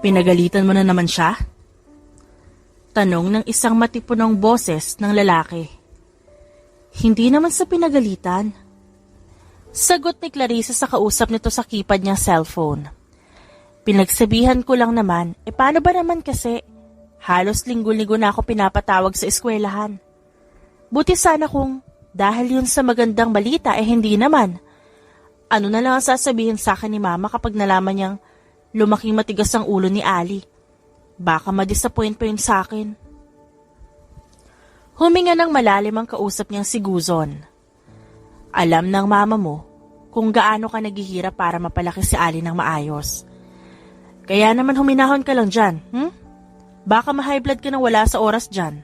Pinagalitan mo na naman siya? Tanong ng isang matipunong boses ng lalaki. Hindi naman sa pinagalitan. Sagot ni Clarissa sa kausap nito sa keypad niyang cellphone. Pinagsabihan ko lang naman, paano ba naman kasi? Halos linggo-linggo na ako pinapatawag sa eskwelahan. Buti sana kung dahil yun sa magandang balita hindi naman. Ano na lang ang sasabihin sa akin ni Mama kapag nalaman niyang lumaking matigas ang ulo ni Ali? Baka ma-disappoint pa yun sa akin. Huminga ng malalim ang kausap niyang si Guzon. Alam ng mama mo kung gaano ka naghihirap para mapalaki si Ali ng maayos. Kaya naman huminahon ka lang dyan, Baka ma-high blood ka nang wala sa oras dyan.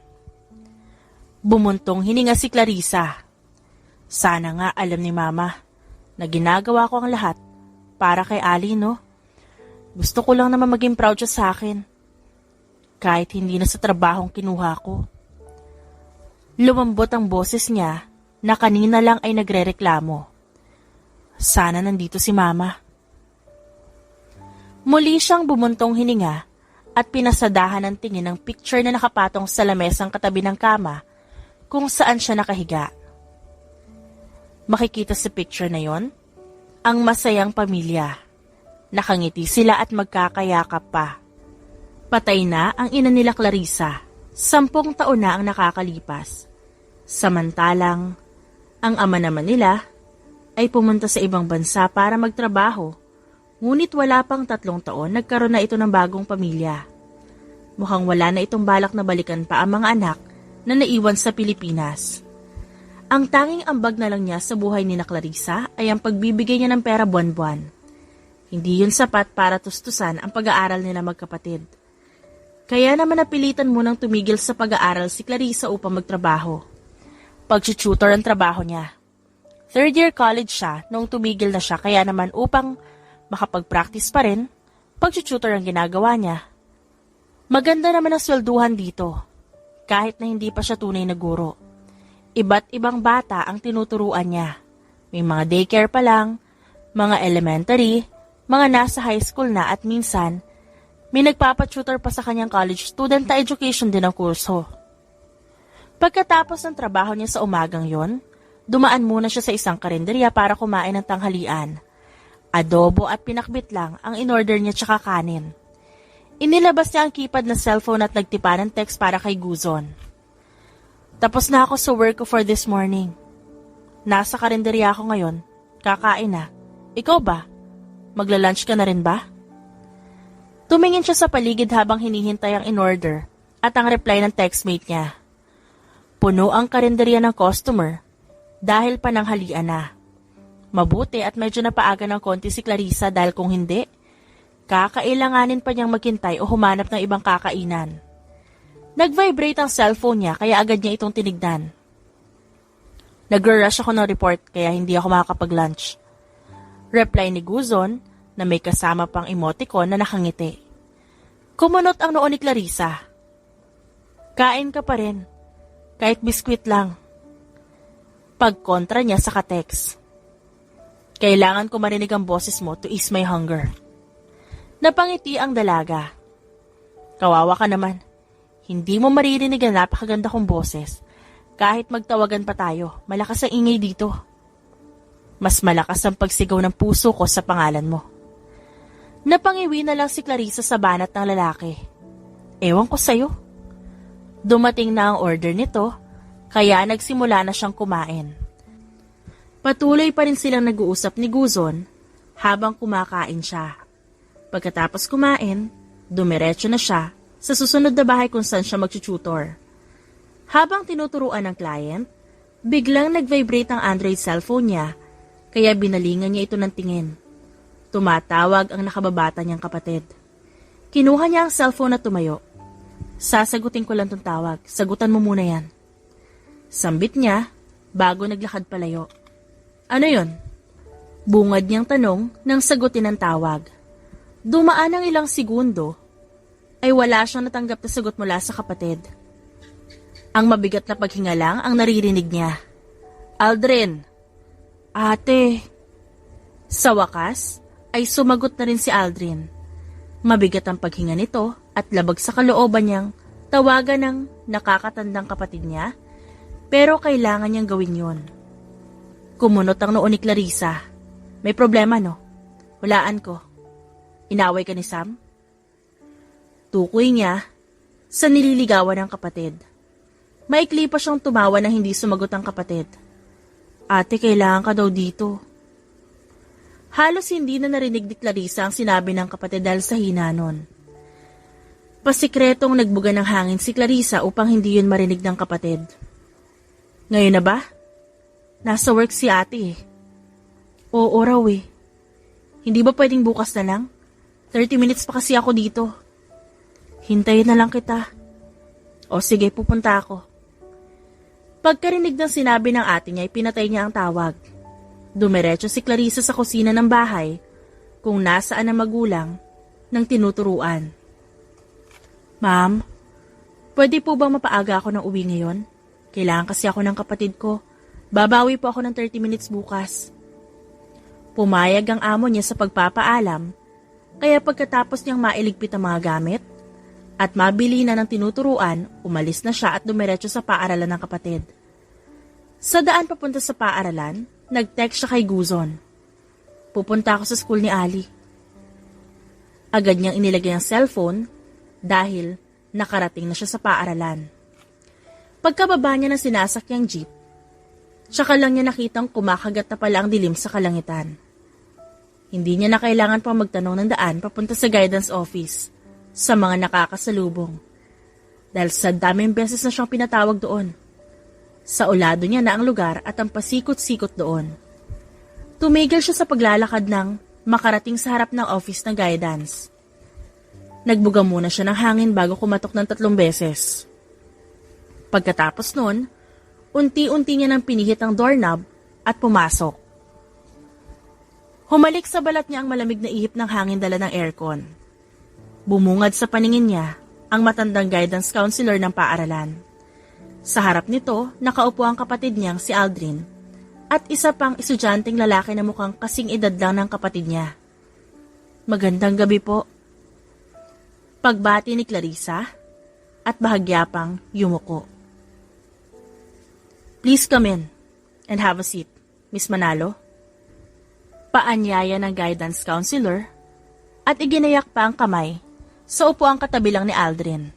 Bumuntong hininga si Clarissa. Sana nga alam ni Mama na ginagawa ko ang lahat para kay Ali, no? Gusto ko lang naman maging proud siya sa akin. Kahit hindi na sa trabahong kinuha ko. Lumambot ang boses niya na kanina lang ay nagrereklamo. Sana nandito si Mama. Muli siyang bumuntong hininga at pinasadahan ng tingin ng picture na nakapatong sa lamesang katabi ng kama kung saan siya nakahiga. Makikita sa picture na yon ang masayang pamilya. Nakangiti sila at magkakayakap pa. Patay na ang ina nila Clarissa. 10 taon na ang nakakalipas. Samantalang, ang ama naman nila ay pumunta sa ibang bansa para magtrabaho. Ngunit wala pang 3 taon, nagkaroon na ito ng bagong pamilya. Mukhang wala na itong balak na balikan pa ang mga anak na naiwan sa Pilipinas. Ang tanging ambag na lang niya sa buhay ni na Clarissa ay ang pagbibigay niya ng pera buwan-buwan. Hindi yun sapat para tustusan ang pag-aaral nila magkapatid. Kaya naman napilitan munang tumigil sa pag-aaral si Clarissa upang magtrabaho. Pag-tutor ang trabaho niya. 3rd year college siya noong tumigil na siya, kaya naman upang makapag-practice pa rin, pag-tutor ang ginagawa niya. Maganda naman ang swelduhan dito, kahit na hindi pa siya tunay na guro. Iba't ibang bata ang tinuturuan niya. May mga daycare pa lang, mga elementary, mga nasa high school na at minsan, may nagpapatutor pa sa kanyang college student na education din ang kurso. Pagkatapos ng trabaho niya sa umagang yon, dumaan muna siya sa isang karinderya para kumain ng tanghalian. Adobo at pinakbit lang ang in-order niya tsaka kanin. Inilabas niya ang keypad na cellphone at nagtipa ng text para kay Guzon. Tapos na ako sa work ko for this morning. Nasa karinderya ako ngayon, kakain na. Ikaw ba? Magla-lunch ka na rin ba? Tumingin siya sa paligid habang hinihintay ang in-order at ang reply ng textmate niya. Puno ang karinderya ng customer dahil pananghalian na. Mabuti at medyo napaaga ng konti si Clarissa dahil kung hindi, kakailanganin pa niyang maghintay o humanap ng ibang kakainan. Nag-vibrate ang cellphone niya kaya agad niya itong tinignan. Nag-rush ako ng report kaya hindi ako makakapag-lunch. Reply ni Guzon na may kasama pang emoticon na nakangiti. Kumunot ang noo ni Clarissa. Kain ka pa rin, kahit biskwit lang. Pagkontra niya sa ka-text. Kailangan ko marinig ang boses mo to ease my hunger. Napangiti ang dalaga. Kawawa ka naman. Hindi mo maririnig ang napakaganda kong boses. Kahit magtawagan pa tayo, malakas ang ingay dito. Mas malakas ang pagsigaw ng puso ko sa pangalan mo. Napangiwi na lang si Clarissa sa banat ng lalaki. Ewan ko sa'yo. Dumating na ang order nito, kaya nagsimula na siyang kumain. Patuloy pa rin silang nag-uusap ni Guzon habang kumakain siya. Pagkatapos kumain, dumiretso na siya sa susunod na bahay kung saan siya mag-tutor. Habang tinuturuan ng client, biglang nag-vibrate ang Android cellphone niya, kaya binalingan niya ito ng tingin. Tumatawag ang nakababata niyang kapatid. Kinuha niya ang cellphone at tumayo. Sasagutin ko lang tong tawag, sagutan mo muna yan. Sambit niya bago naglakad palayo. Ano yon? Bungad niyang tanong nang sagutin ang tawag. Dumaan ang ilang segundo, ay wala siyang natanggap na sagot mula sa kapatid. Ang mabigat na paghinga lang ang naririnig niya. Aldrin! Ate! Sa wakas, ay sumagot na rin si Aldrin. Mabigat ang paghinga nito at labag sa kalooban niyang tawagan ng nakakatandang kapatid niya, pero kailangan niyang gawin yon. Kumunot ang noo ni Clarissa. May problema, no? Hulaan ko. Inaway ka ni Sam? Tukoy niya sa nililigawan ng kapatid. Maikli pa siyang tumawa nang hindi sumagot ang kapatid. Ate, kailangan ka daw dito. Halos hindi na narinig ni Clarissa ang sinabi ng kapatid dahil sa hina nun. Pasikretong nagbuga ng hangin si Clarissa upang hindi yun marinig ng kapatid. Ngayon na ba? Nasa work si ate eh. Oo raw eh. Hindi ba pwedeng bukas na lang? 30 minutes pa kasi ako dito. Hintayin na lang kita. O sige, pupunta ako. Pagkarinig ng sinabi ng ate niya, pinatay niya ang tawag. Dumiretso si Clarissa sa kusina ng bahay kung nasaan ang magulang ng tinuturuan. Ma'am, pwede po bang mapaaga ako ng uwi ngayon? Kailangan kasi ako ng kapatid ko. Babawi po ako ng 30 minutes bukas. Pumayag ang amo niya sa pagpapaalam, kaya pagkatapos niyang mailigpit ang mga gamit at mabili na ng tinuturuan, umalis na siya at dumiretso sa paaralan ng kapatid. Sa daan papunta sa paaralan, nag-text siya kay Guzon. Pupunta ako sa school ni Ali. Agad niyang inilagay ang cellphone dahil nakarating na siya sa paaralan. Pagkababa niya ng sinasakyang jeep, tsaka lang niya nakitang kumakagat na pala ang dilim sa kalangitan. Hindi niya na kailangan pang magtanong ng daan papunta sa guidance office sa mga nakakasalubong. Dahil sa daming beses na siyang pinatawag doon. Sa ulado niya na ang lugar at ang pasikot-sikot doon. Tumigil siya sa paglalakad nang makarating sa harap ng office ng guidance. Nagbuga muna siya ng hangin bago kumatok ng 3 beses. Pagkatapos nun, unti-unti niya nang pinihit ang doorknob at pumasok. Humalik sa balat niya ang malamig na ihip ng hangin dala ng aircon. Bumungad sa paningin niya ang matandang guidance counselor ng paaralan. Sa harap nito, nakaupo ang kapatid niyang si Aldrin at isa pang estudyanteng lalaki na mukhang kasing edad lang ng kapatid niya. Magandang gabi po. Pagbati ni Clarissa at bahagya pang yumuko. Please come in and have a seat, Miss Manalo. Paanyaya ng guidance counselor at iginayak pa ang kamay sa upuang katabi lang ni Aldrin.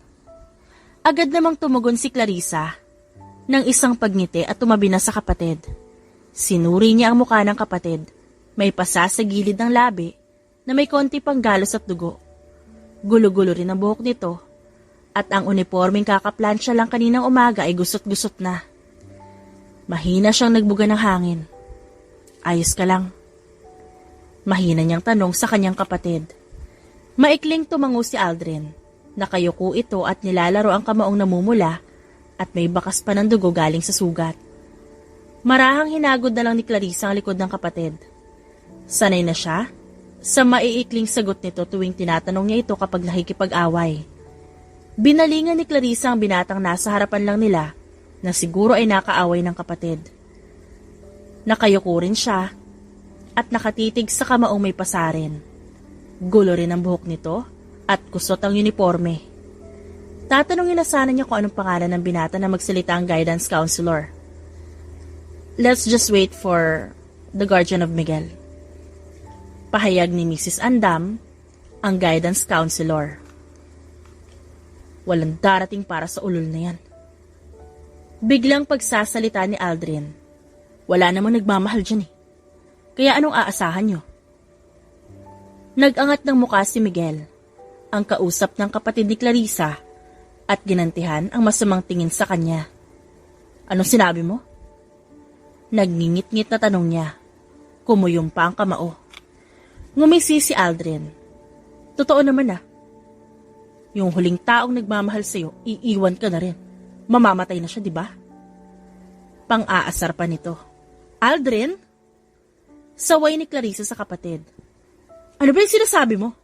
Agad namang tumugon si Clarissa ng isang pagngiti at tumabi na sa kapatid. Sinuri niya ang mukha ng kapatid, may pasa sa gilid ng labi na may konti pang galos at dugo. Gulo-gulo rin ang buhok nito at ang uniformeng kakaplansya lang kaninang umaga ay gusot-gusot na. Mahina siyang nagbuga ng hangin. Ayos ka lang? Mahina niyang tanong sa kanyang kapatid. Maikling tumango si Aldrin. Nakayuko ito at nilalaro ang kamaong namumula at may bakas pa ng dugo galing sa sugat. Marahang hinagod na lang ni Clarissa ang likod ng kapatid. Sanay na siya sa maiikling sagot nito tuwing tinatanong niya ito kapag nakikipag-away. Binalingan ni Clarissa ang binatang nasa harapan lang nila na siguro ay nakaaway ng kapatid. Nakayuko rin siya at nakatitig sa kamaong may pasarin. Gulo rin ang buhok nito at kusot ang uniforme. Tatanungin na sana niya kung anong pangalan ng binata na magsalita ang guidance counselor. Let's just wait for the guardian of Miguel. Pahayag ni Mrs. Andam, ang guidance counselor. Walang darating para sa ulol na yan. Biglang pagsasalita ni Aldrin. Wala namang nagmamahal dyan eh. Kaya anong aasahan nyo? Nag-angat ng mukha si Miguel, ang kausap ng kapatid ni Clarissa, at ginantihan ang masamang tingin sa kanya. Anong sinabi mo? Nagngingit-ngit na tanong niya. Kumuyong pa ang kamao. Ngumisi si Aldrin. Totoo naman ah. Yung huling taong nagmamahal sa'yo, iiwan ka na rin. Mamamatay na siya, di ba? Pang-aasar pa nito. Aldrin? Saway ni Clarissa sa kapatid. Ano ba yung sinasabi mo?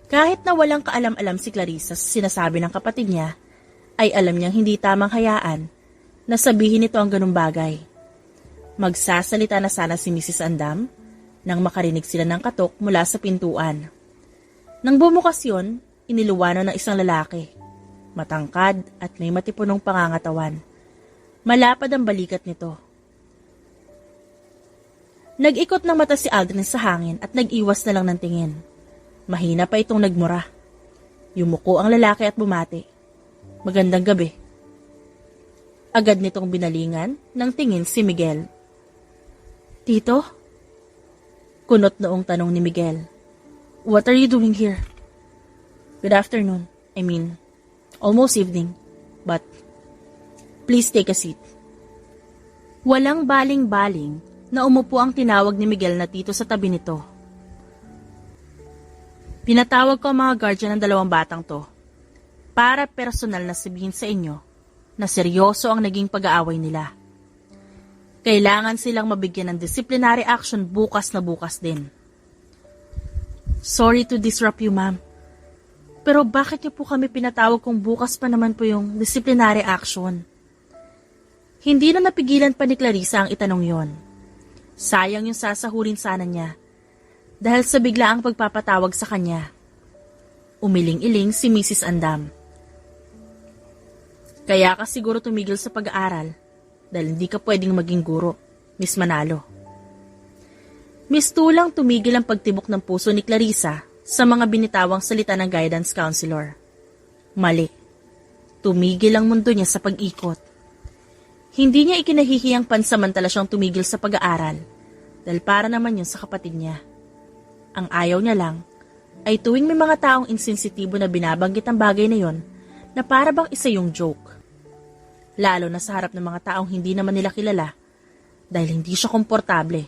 Kahit na walang kaalam-alam si Clarissa sa sinasabi ng kapatid niya, ay alam niyang hindi tamang hayaan na sabihin ito ang ganung bagay. Magsasalita na sana si Mrs. Andam nang makarinig sila ng katok mula sa pintuan. Nang bumukas yun, iniluwanan ng isang lalaki. Matangkad at may matipunong pangangatawan. Malapad ang balikat nito. Nag-ikot ng mata si Aldrin sa hangin at nag-iwas na lang ng tingin. Mahina pa itong nagmura. Yumuko ang lalaki at bumati. Magandang gabi. Agad nitong binalingan ng tingin si Miguel. Tito? Kunot noong tanong ni Miguel. What are you doing here? Good afternoon. Almost evening. But, please take a seat. Walang baling-baling na umupo ang tinawag ni Miguel na tito sa tabi nito. Pinatawag ko ang mga guardian ng dalawang batang to para personal na sabihin sa inyo na seryoso ang naging pag-aaway nila. Kailangan silang mabigyan ng disciplinary action bukas na bukas din. Sorry to disrupt you, ma'am. Pero bakit niyo po kami pinatawag kung bukas pa naman po yung disciplinary action? Hindi na napigilan pa ni Clarissa ang itanong yon. Sayang yung sasahurin sana niya dahil sa biglaang pagpapatawag sa kanya. Umiling-iling si Mrs. Andam. Kaya ka siguro tumigil sa pag-aaral dahil hindi ka pwedeng maging guro, Miss Manalo. Miss Tulang tumigil ang pagtibok ng puso ni Clarissa sa mga binitawang salita ng guidance counselor. Mali. Tumigil ang mundo niya sa pag-ikot. Hindi niya ikinahihiyang pansamantala siyang tumigil sa pag-aaral dahil para naman yun sa kapatid niya. Ang ayaw niya lang ay tuwing may mga taong insensitibo na binabanggit ang bagay na yon na para bang isa yung joke. Lalo na sa harap ng mga taong hindi naman nila kilala dahil hindi siya komportable.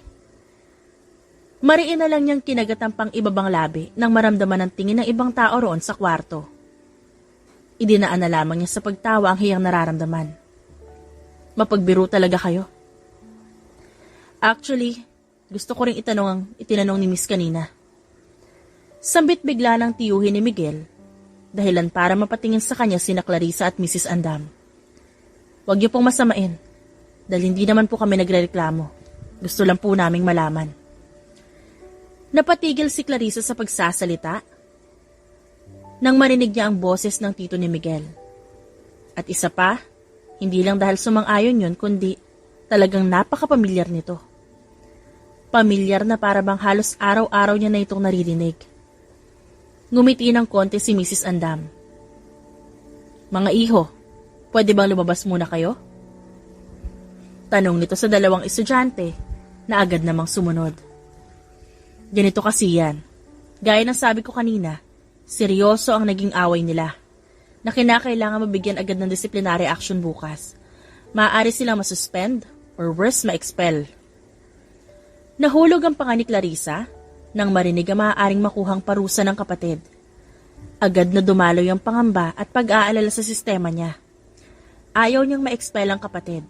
Mariin na lang niyang kinagat ang pang-ibabang labi nang maramdaman ang tingin ng ibang tao roon sa kwarto. Idinaan na lamang niya sa pagtawa ang hiyang nararamdaman. Mapagbiro talaga kayo. Actually, gusto ko rin itinanong ni Miss kanina. Sambit bigla ng tiyuhin ni Miguel, dahilan para mapatingin sa kanya sina Clarissa at Mrs. Andam. Huwag niyo pong masamain, dahil hindi naman po kami nagrereklamo. Gusto lang po naming malaman. Napatigil si Clarissa sa pagsasalita nang marinig niya ang boses ng tito ni Miguel. At isa pa, hindi lang dahil sumang-ayon yun, kundi talagang napakapamilyar nito. Pamilyar na para bang halos araw-araw niya na itong naririnig. Ngumiti ng konti si Mrs. Andam. Mga iho, pwede bang lumabas muna kayo? Tanong nito sa dalawang estudyante na agad namang sumunod. Ganito kasi yan. Gaya ng sabi ko kanina, seryoso ang naging away nila na kinakailangan mabigyan agad ng disciplinary action bukas. Maaari silang masuspend or worse, ma-expel. Nahulog ang panga ni Clarissa nang marinig ang maaaring makuhang parusa ng kapatid. Agad na dumaloy ang pangamba at pag-aalala sa sistema niya. Ayaw niyang ma-expel ang kapatid.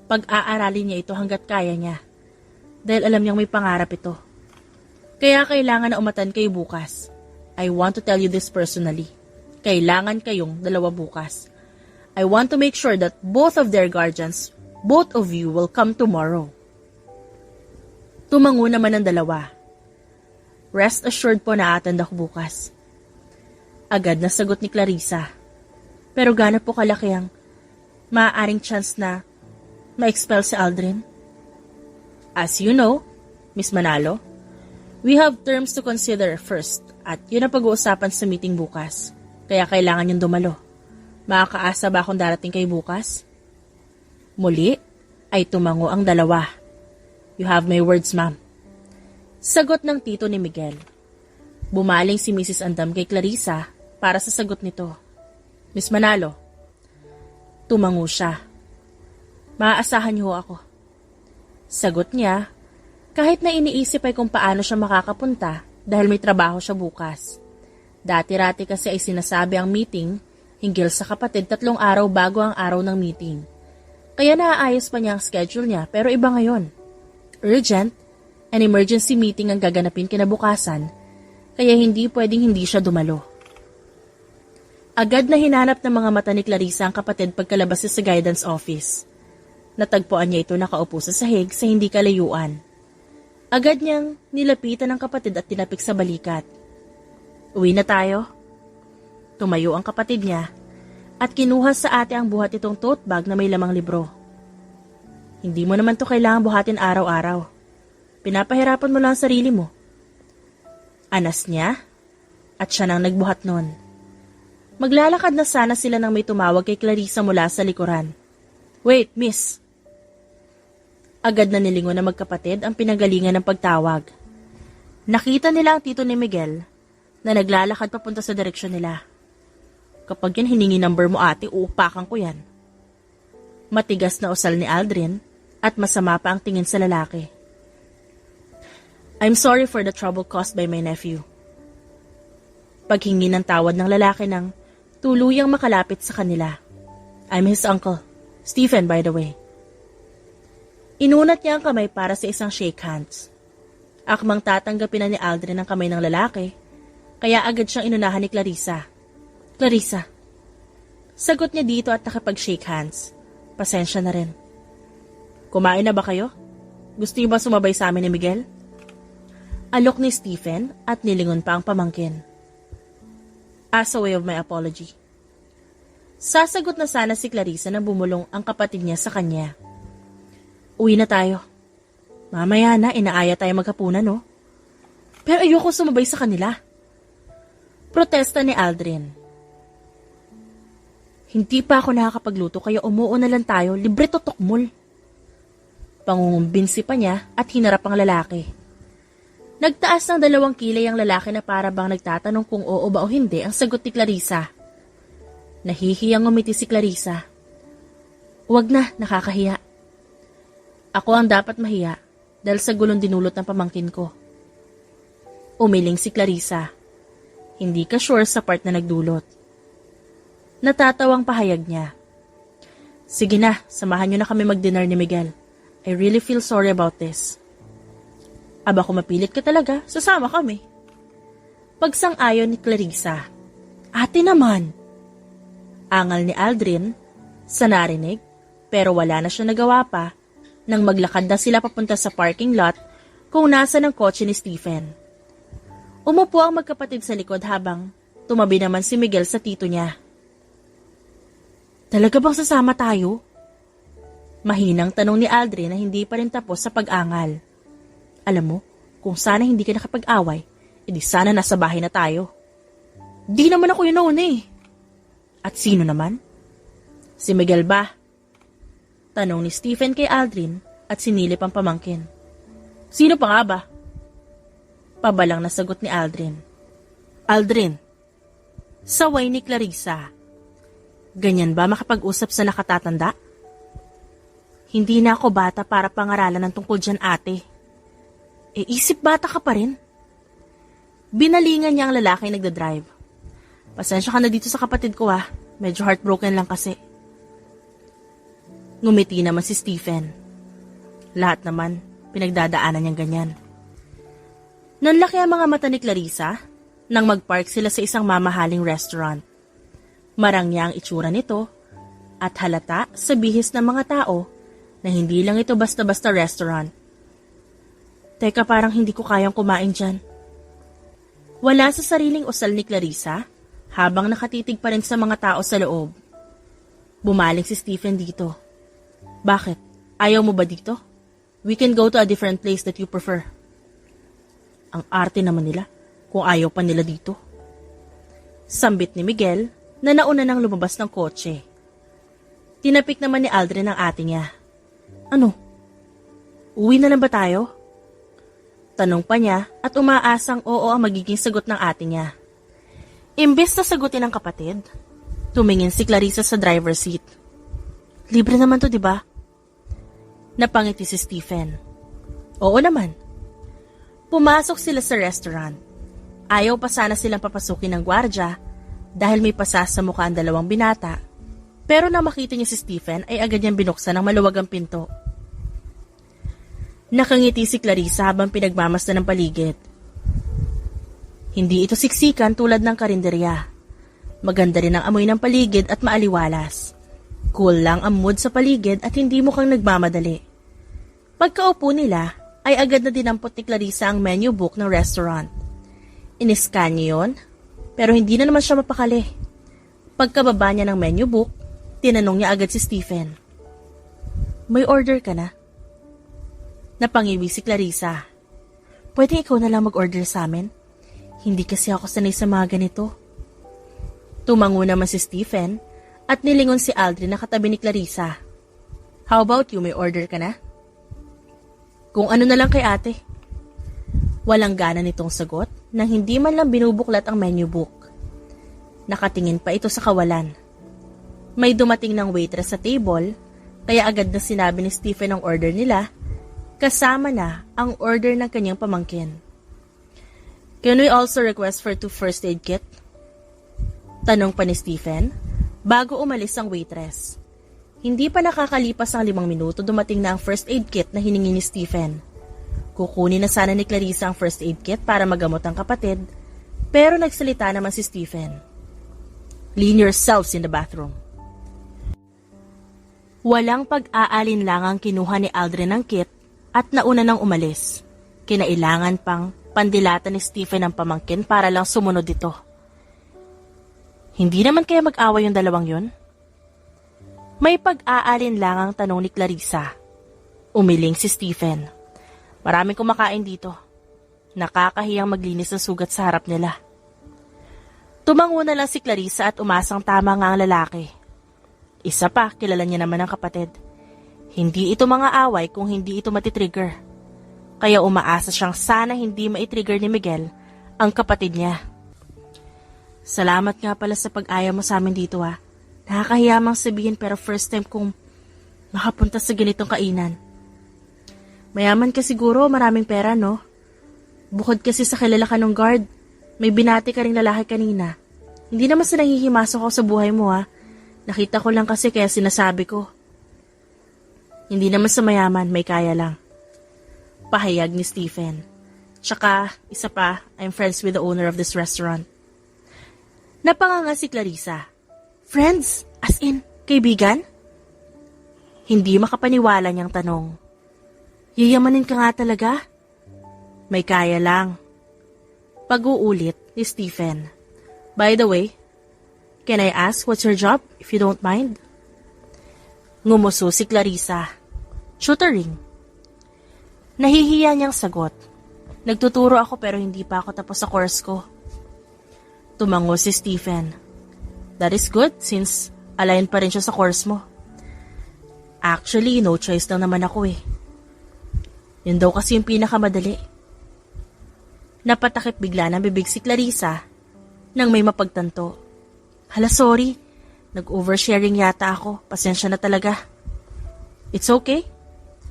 Pag-aaralin niya ito hanggat kaya niya. Dahil alam niyang may pangarap ito. Kaya kailangan na umatan kayo bukas. I want to tell you this personally. Kailangan kayong dalawa bukas. I want to make sure that both of their guardians, both of you will come tomorrow. Tumango naman ang dalawa. Rest assured po na attend ako bukas. Agad na sagot ni Clarissa. Pero gaano po kalaki ang maaaring chance na ma-expel si Aldrin? As you know, Miss Manalo, we have terms to consider first at yun ang pag-uusapan sa meeting bukas. Kaya kailangan yung dumalo. Makakaasa ba akong darating kayo bukas? Muli ay tumango ang dalawa. You have my words, ma'am. Sagot ng tito ni Miguel. Bumaling si Mrs. Andam kay Clarissa para sa sagot nito. Miss Manalo. Tumango siya. Maaasahan niyo ako. Sagot niya, kahit na iniisip ay kung paano siya makakapunta dahil may trabaho siya bukas. Dati-rati kasi ay sinasabi ang meeting hinggil sa kapatid 3 araw bago ang araw ng meeting. Kaya naaayos pa niya ang schedule niya pero iba ngayon. Urgent, an emergency meeting ang gaganapin kinabukasan kaya hindi pwedeng hindi siya dumalo. Agad na hinanap ng mga mata ni Clarissa ang kapatid pagkalabas sa guidance office. Natagpuan niya ito nakaupo sa sahig sa hindi kalayuan. Agad niyang nilapitan ng kapatid at tinapik sa balikat. Uwi na tayo. Tumayo ang kapatid niya at kinuha sa ate ang buhat itong tote bag na may lamang libro. Hindi mo naman to kailangang buhatin araw-araw. Pinapahirapan mo lang ang sarili mo. Anas niya at siya nang nagbuhat nun. Maglalakad na sana sila nang may tumawag kay Clarissa mula sa likuran. Wait, miss. Agad na nilingon na magkapatid ang pinagalingan ng pagtawag. Nakita nila ang tito ni Miguel na naglalakad papunta sa direksyon nila. Kapag yan hiningi number mo ate, uupakan ko yan. Matigas na usal ni Aldrin at masama pa ang tingin sa lalaki. I'm sorry for the trouble caused by my nephew. Paghingi ng tawad ng lalaki nang tuluyang makalapit sa kanila. I'm his uncle, Stephen by the way. Inunat niya ang kamay para sa isang shake hands. Akmang tatanggapin na ni Aldrin ang kamay ng lalaki, kaya agad siyang inunahan ni Clarissa. Clarissa. Sagot niya dito at nakapag-shake hands. Pasensya na rin. Kumain na ba kayo? Gusto niyo ba sumabay sa amin ni Miguel? Alok ni Stephen at nilingon pa ang pamangkin. As a way of my apology. Sasagot na sana si Clarissa nang bumulong ang kapatid niya sa kanya. Uwi na tayo. Mamaya na, inaaya tayo maghapunan, no? Pero ayoko sumabay sa kanila. Protesta ni Aldrin. Hindi pa ako nakakapagluto kaya umuo na lang tayo, libre tutokmol. Pangungumbinsi pa niya at hinarap ang lalaki. Nagtaas ng 2 kilay ang lalaki na para bang nagtatanong kung oo ba o hindi ang sagot ni Clarissa. Nahihiyang ngumiti si Clarissa. Huwag na, nakakahiya. Ako ang dapat mahiya dahil sa gulong dinulot ng pamangkin ko. Umiling si Clarissa. Hindi ka sure sa part na nagdulot. Natatawang pahayag niya. Sige na, samahan niyo na kami mag-dinner ni Miguel. I really feel sorry about this. Aba kung mapilit ka talaga, sasama kami. Pagsang-ayon ni Clarissa. Ate naman. Angal ni Aldrin sa narinig pero wala na siya nagawa pa nang maglakad na sila papunta sa parking lot kung nasa ng kotse ni Stephen. Umupo ang magkapatid sa likod habang tumabi naman si Miguel sa tito niya. Talaga bang sasama tayo? Mahinang tanong ni Aldrin na hindi pa rin tapos sa pag-angal. Alam mo, kung sana hindi ka nakapag-away, edi sana nasa bahay na tayo. Di naman ako yun noon eh. At sino naman? Si Miguel ba? Tanong ni Stephen kay Aldrin at sinilip ang pamangkin. Sino pa nga ba? Pabalang nasagot ni Aldrin. Aldrin. Saway ni Clarissa. Ganyan ba makapag-usap sa nakatatanda? Hindi na ako bata para pangaralan ng tungkol dyan ate. Isip bata ka pa rin. Binalingan niya ang lalaki nagdadrive. Pasensya ka na dito sa kapatid ko ah. Medyo heartbroken lang kasi. Ngumiti naman si Stephen. Lahat naman, pinagdadaanan niyang ganyan. Nanlaki ang mga mata ni Clarissa nang mag-park sila sa isang mamahaling restaurant. Marangya ang itsura nito at halata sa bihis ng mga tao na hindi lang ito basta-basta restaurant. Teka, parang hindi ko kayang kumain dyan. Wala sa sariling usal ni Clarissa habang nakatitig pa rin sa mga tao sa loob. Bumaling si Stephen dito. Bakit? Ayaw mo ba dito? We can go to a different place that you prefer. Ang arte naman nila kung ayaw pa nila dito. Sambit ni Miguel na nauna nang lumabas ng kotse. Tinapik naman ni Aldrin ang ate niya. Ano? Uwi na lang ba tayo? Tanong pa niya at umaasang oo ang magiging sagot ng ate niya. Imbes na sagutin ng kapatid, tumingin si Clarissa sa driver's seat. Libre naman to, di ba? Napangiti si Stephen. Oo naman. Pumasok sila sa restaurant. Ayaw pa sana silang papasukin ng gwardya dahil may pasas sa mukha ang 2 binata. Pero nang makita niya si Stephen ay agad niyang binuksan ng maluwag ang pinto. Nakangiti si Clarissa habang pinagmamasdan ng paligid. Hindi ito siksikan tulad ng karinderya. Maganda rin ang amoy ng paligid at maaliwalas. Cool lang ang mood sa paligid at hindi mukhang nagmamadali. Pagkaupo nila, ay agad na dinampot ni Clarissa ang menu book ng restaurant. Iniskan niya yun Pero hindi na naman siya mapakali. Pagkababa niya ng menu book, tinanong niya agad si Stephen. May order ka na? Napangiwi si Clarissa. Pwede ikaw na lang mag-order sa amin? Hindi kasi ako sanay sa mga ganito. Tumango naman si Stephen at nilingon si Aldrin na katabi ni Clarissa. How about you, may order ka na? Kung ano na lang kay ate. Walang gana nitong sagot nang hindi man lang binubuklat ang menu book. Nakatingin pa ito sa kawalan. May dumating ng waitress sa table, kaya agad na sinabi ni Stephen ang order nila, kasama na ang order ng kanyang pamangkin. Can we also request for 2 first aid kit? Tanong pa ni Stephen bago umalis ang waitress. Hindi pa nakakalipas ang 5 minuto dumating na ang first aid kit na hiningi ni Stephen. Kukunin na sana ni Clarissa ang first aid kit para magamot ang kapatid, pero nagsalita naman si Stephen. Clean yourselves in the bathroom. Walang pag-aalinlangang kinuha ni Aldrin ang kit at nauna nang umalis. Kinailangan pang pandilatan ni Stephen ang pamangkin para lang sumunod ito. Hindi naman kaya mag-away yung dalawang yun? May pag-aalinlangang tanong ni Clarissa. Umiling si Stephen. Maraming kumakain dito. Nakakahiyang maglinis ng sugat sa harap nila. Tumango na lang si Clarissa at umasang tama nga ang lalaki. Isa pa, kilala niya naman ang kapatid. Hindi ito mga away kung hindi ito matitrigger. Kaya umaasa siyang sana hindi maitrigger ni Miguel ang kapatid niya. Salamat nga pala sa pag-aya mo sa amin dito ha. Nakakahiyamang sabihin pero first time kong makapunta sa ganitong kainan. Mayaman ka siguro, maraming pera, no? Bukod kasi sa kilala ka ng guard, may binati ka ring lalaki kanina. Hindi naman sa nanghihimasok ako sa buhay mo, ha? Nakita ko lang kasi kaya sinasabi ko. Hindi naman sa mayaman, may kaya lang. Pahayag ni Stephen. Tsaka, isa pa, I'm friends with the owner of this restaurant. Napanganga si Clarissa. Friends? As in, kaibigan? Hindi makapaniwala niyang tanong. Yayamanin ka nga talaga? May kaya lang. Pag-uulit ni Stephen. By the way, can I ask what's your job if you don't mind? Ngumuso si Clarissa. Tutoring. Nahihiya niyang sagot. Nagtuturo ako pero hindi pa ako tapos sa course ko. Tumango si Stephen. That is good since align pa rin siya sa course mo. Actually, no choice lang naman ako eh. Yun daw kasi yung pinakamadali. Napatakip bigla ng bibig si Clarissa nang may mapagtanto. Hala, sorry. Nag-oversharing yata ako. Pasensya na talaga. It's okay.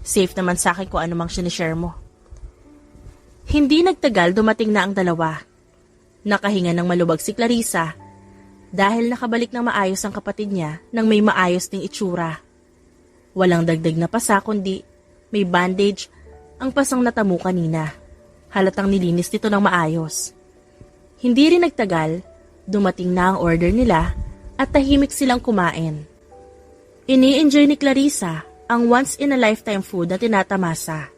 Safe naman sa akin kung ano mang sinishare mo. Hindi nagtagal dumating na ang dalawa. Nakahinga ng malubag si Clarissa dahil nakabalik ng maayos ang kapatid niya nang may maayos ding itsura. Walang dagdag na pasa kundi may bandage ang pasang natamo kanina. Halatang nilinis nito ng maayos. Hindi rin nagtagal, dumating na ang order nila at tahimik silang kumain. Ini-enjoy ni Clarissa ang once-in-a-lifetime food na tinatamasa.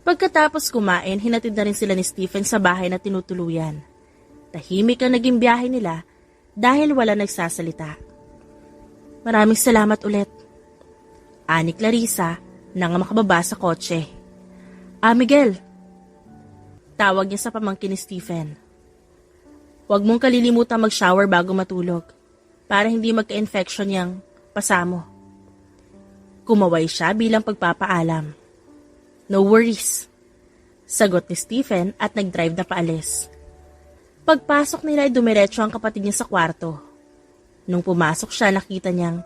Pagkatapos kumain, hinatid na rin sila ni Stephen sa bahay na tinutuluyan. Tahimik ang naging biyahe nila dahil wala nagsasalita. Maraming salamat ulit. Ani Clarissa nang makababa sa kotse. Miguel. Tawag niya sa pamangkin ni Stephen. Huwag mong kalilimutan mag-shower bago matulog para hindi magka-infection yang pasa mo. Kumaway siya bilang pagpapaalam. No worries. Sagot ni Stephen at nag-drive na paalis. Pagpasok nila ay dumiretso ang kapatid niya sa kwarto. Nung pumasok siya, nakita niyang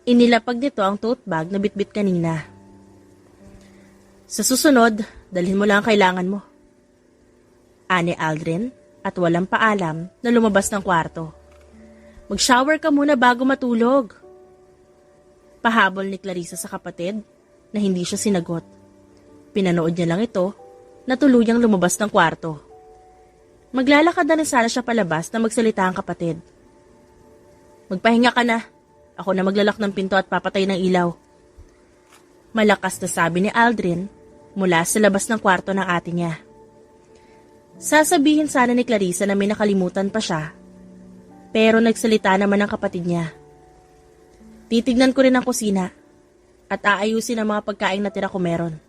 inilapag nito ang tote bag na bitbit kanina. Sa susunod, dalhin mo lang ang kailangan mo. Ani Aldrin at walang paalam na lumabas ng kwarto. Mag-shower ka muna bago matulog. Pahabol ni Clarissa sa kapatid na hindi siya sinagot. Pinanood niya lang ito na tuluyang lumabas ng kwarto. Maglalakad na rin sana siya palabas na magsalita ang kapatid. Magpahinga ka na. Ako na maglalak ng pinto at papatay ng ilaw. Malakas na sabi ni Aldrin mula sa labas ng kwarto ng ate niya. Sasabihin sana ni Clarissa na may nakalimutan pa siya, pero nagsalita naman ang kapatid niya. Titignan ko rin ang kusina at aayusin ang mga pagkain na tira ko meron.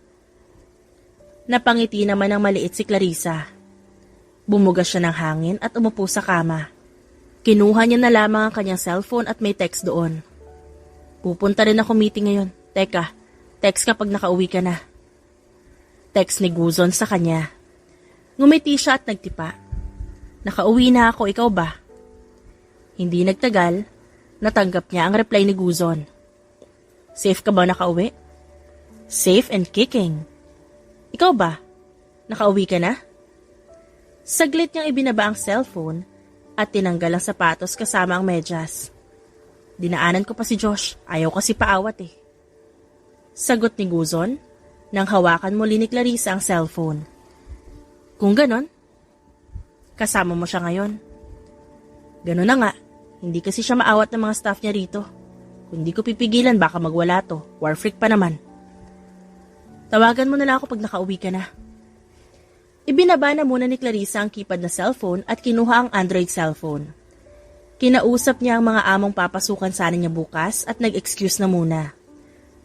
Napangiti naman ng maliit si Clarissa. Bumugas siya ng hangin at umupo sa kama. Kinuha niya na lamang ang kanyang cellphone at may text doon. Pupunta rin ako meeting ngayon. Teka, text kapag nakauwi ka na. Text ni Guzon sa kanya. Ngumiti siya at nagtipa. Nakauwi na ako, ikaw ba? Hindi nagtagal, natanggap niya ang reply ni Guzon. Safe ka ba nakauwi? Safe and kicking. Ikaw ba? Nakauwi ka na? Saglit niyang ibinaba ang cellphone at tinanggal ang sapatos kasama ang medyas. Dinaanan ko pa si Josh, ayaw kasi paawat eh. Sagot ni Guzon nang hawakan muli ni Clarissa ang cellphone. Kung ganon, kasama mo siya ngayon. Ganon na nga, hindi kasi siya maawat ng mga staff niya rito. Kung di ko pipigilan baka magwala to, war freak pa naman. Tawagan mo na lang ako pag nakauwi ka na. Ibinaba na muna ni Clarissa ang keypad na cellphone at kinuha ang Android cellphone. Kinausap niya ang mga among papasukan sana niya bukas at nag-excuse na muna.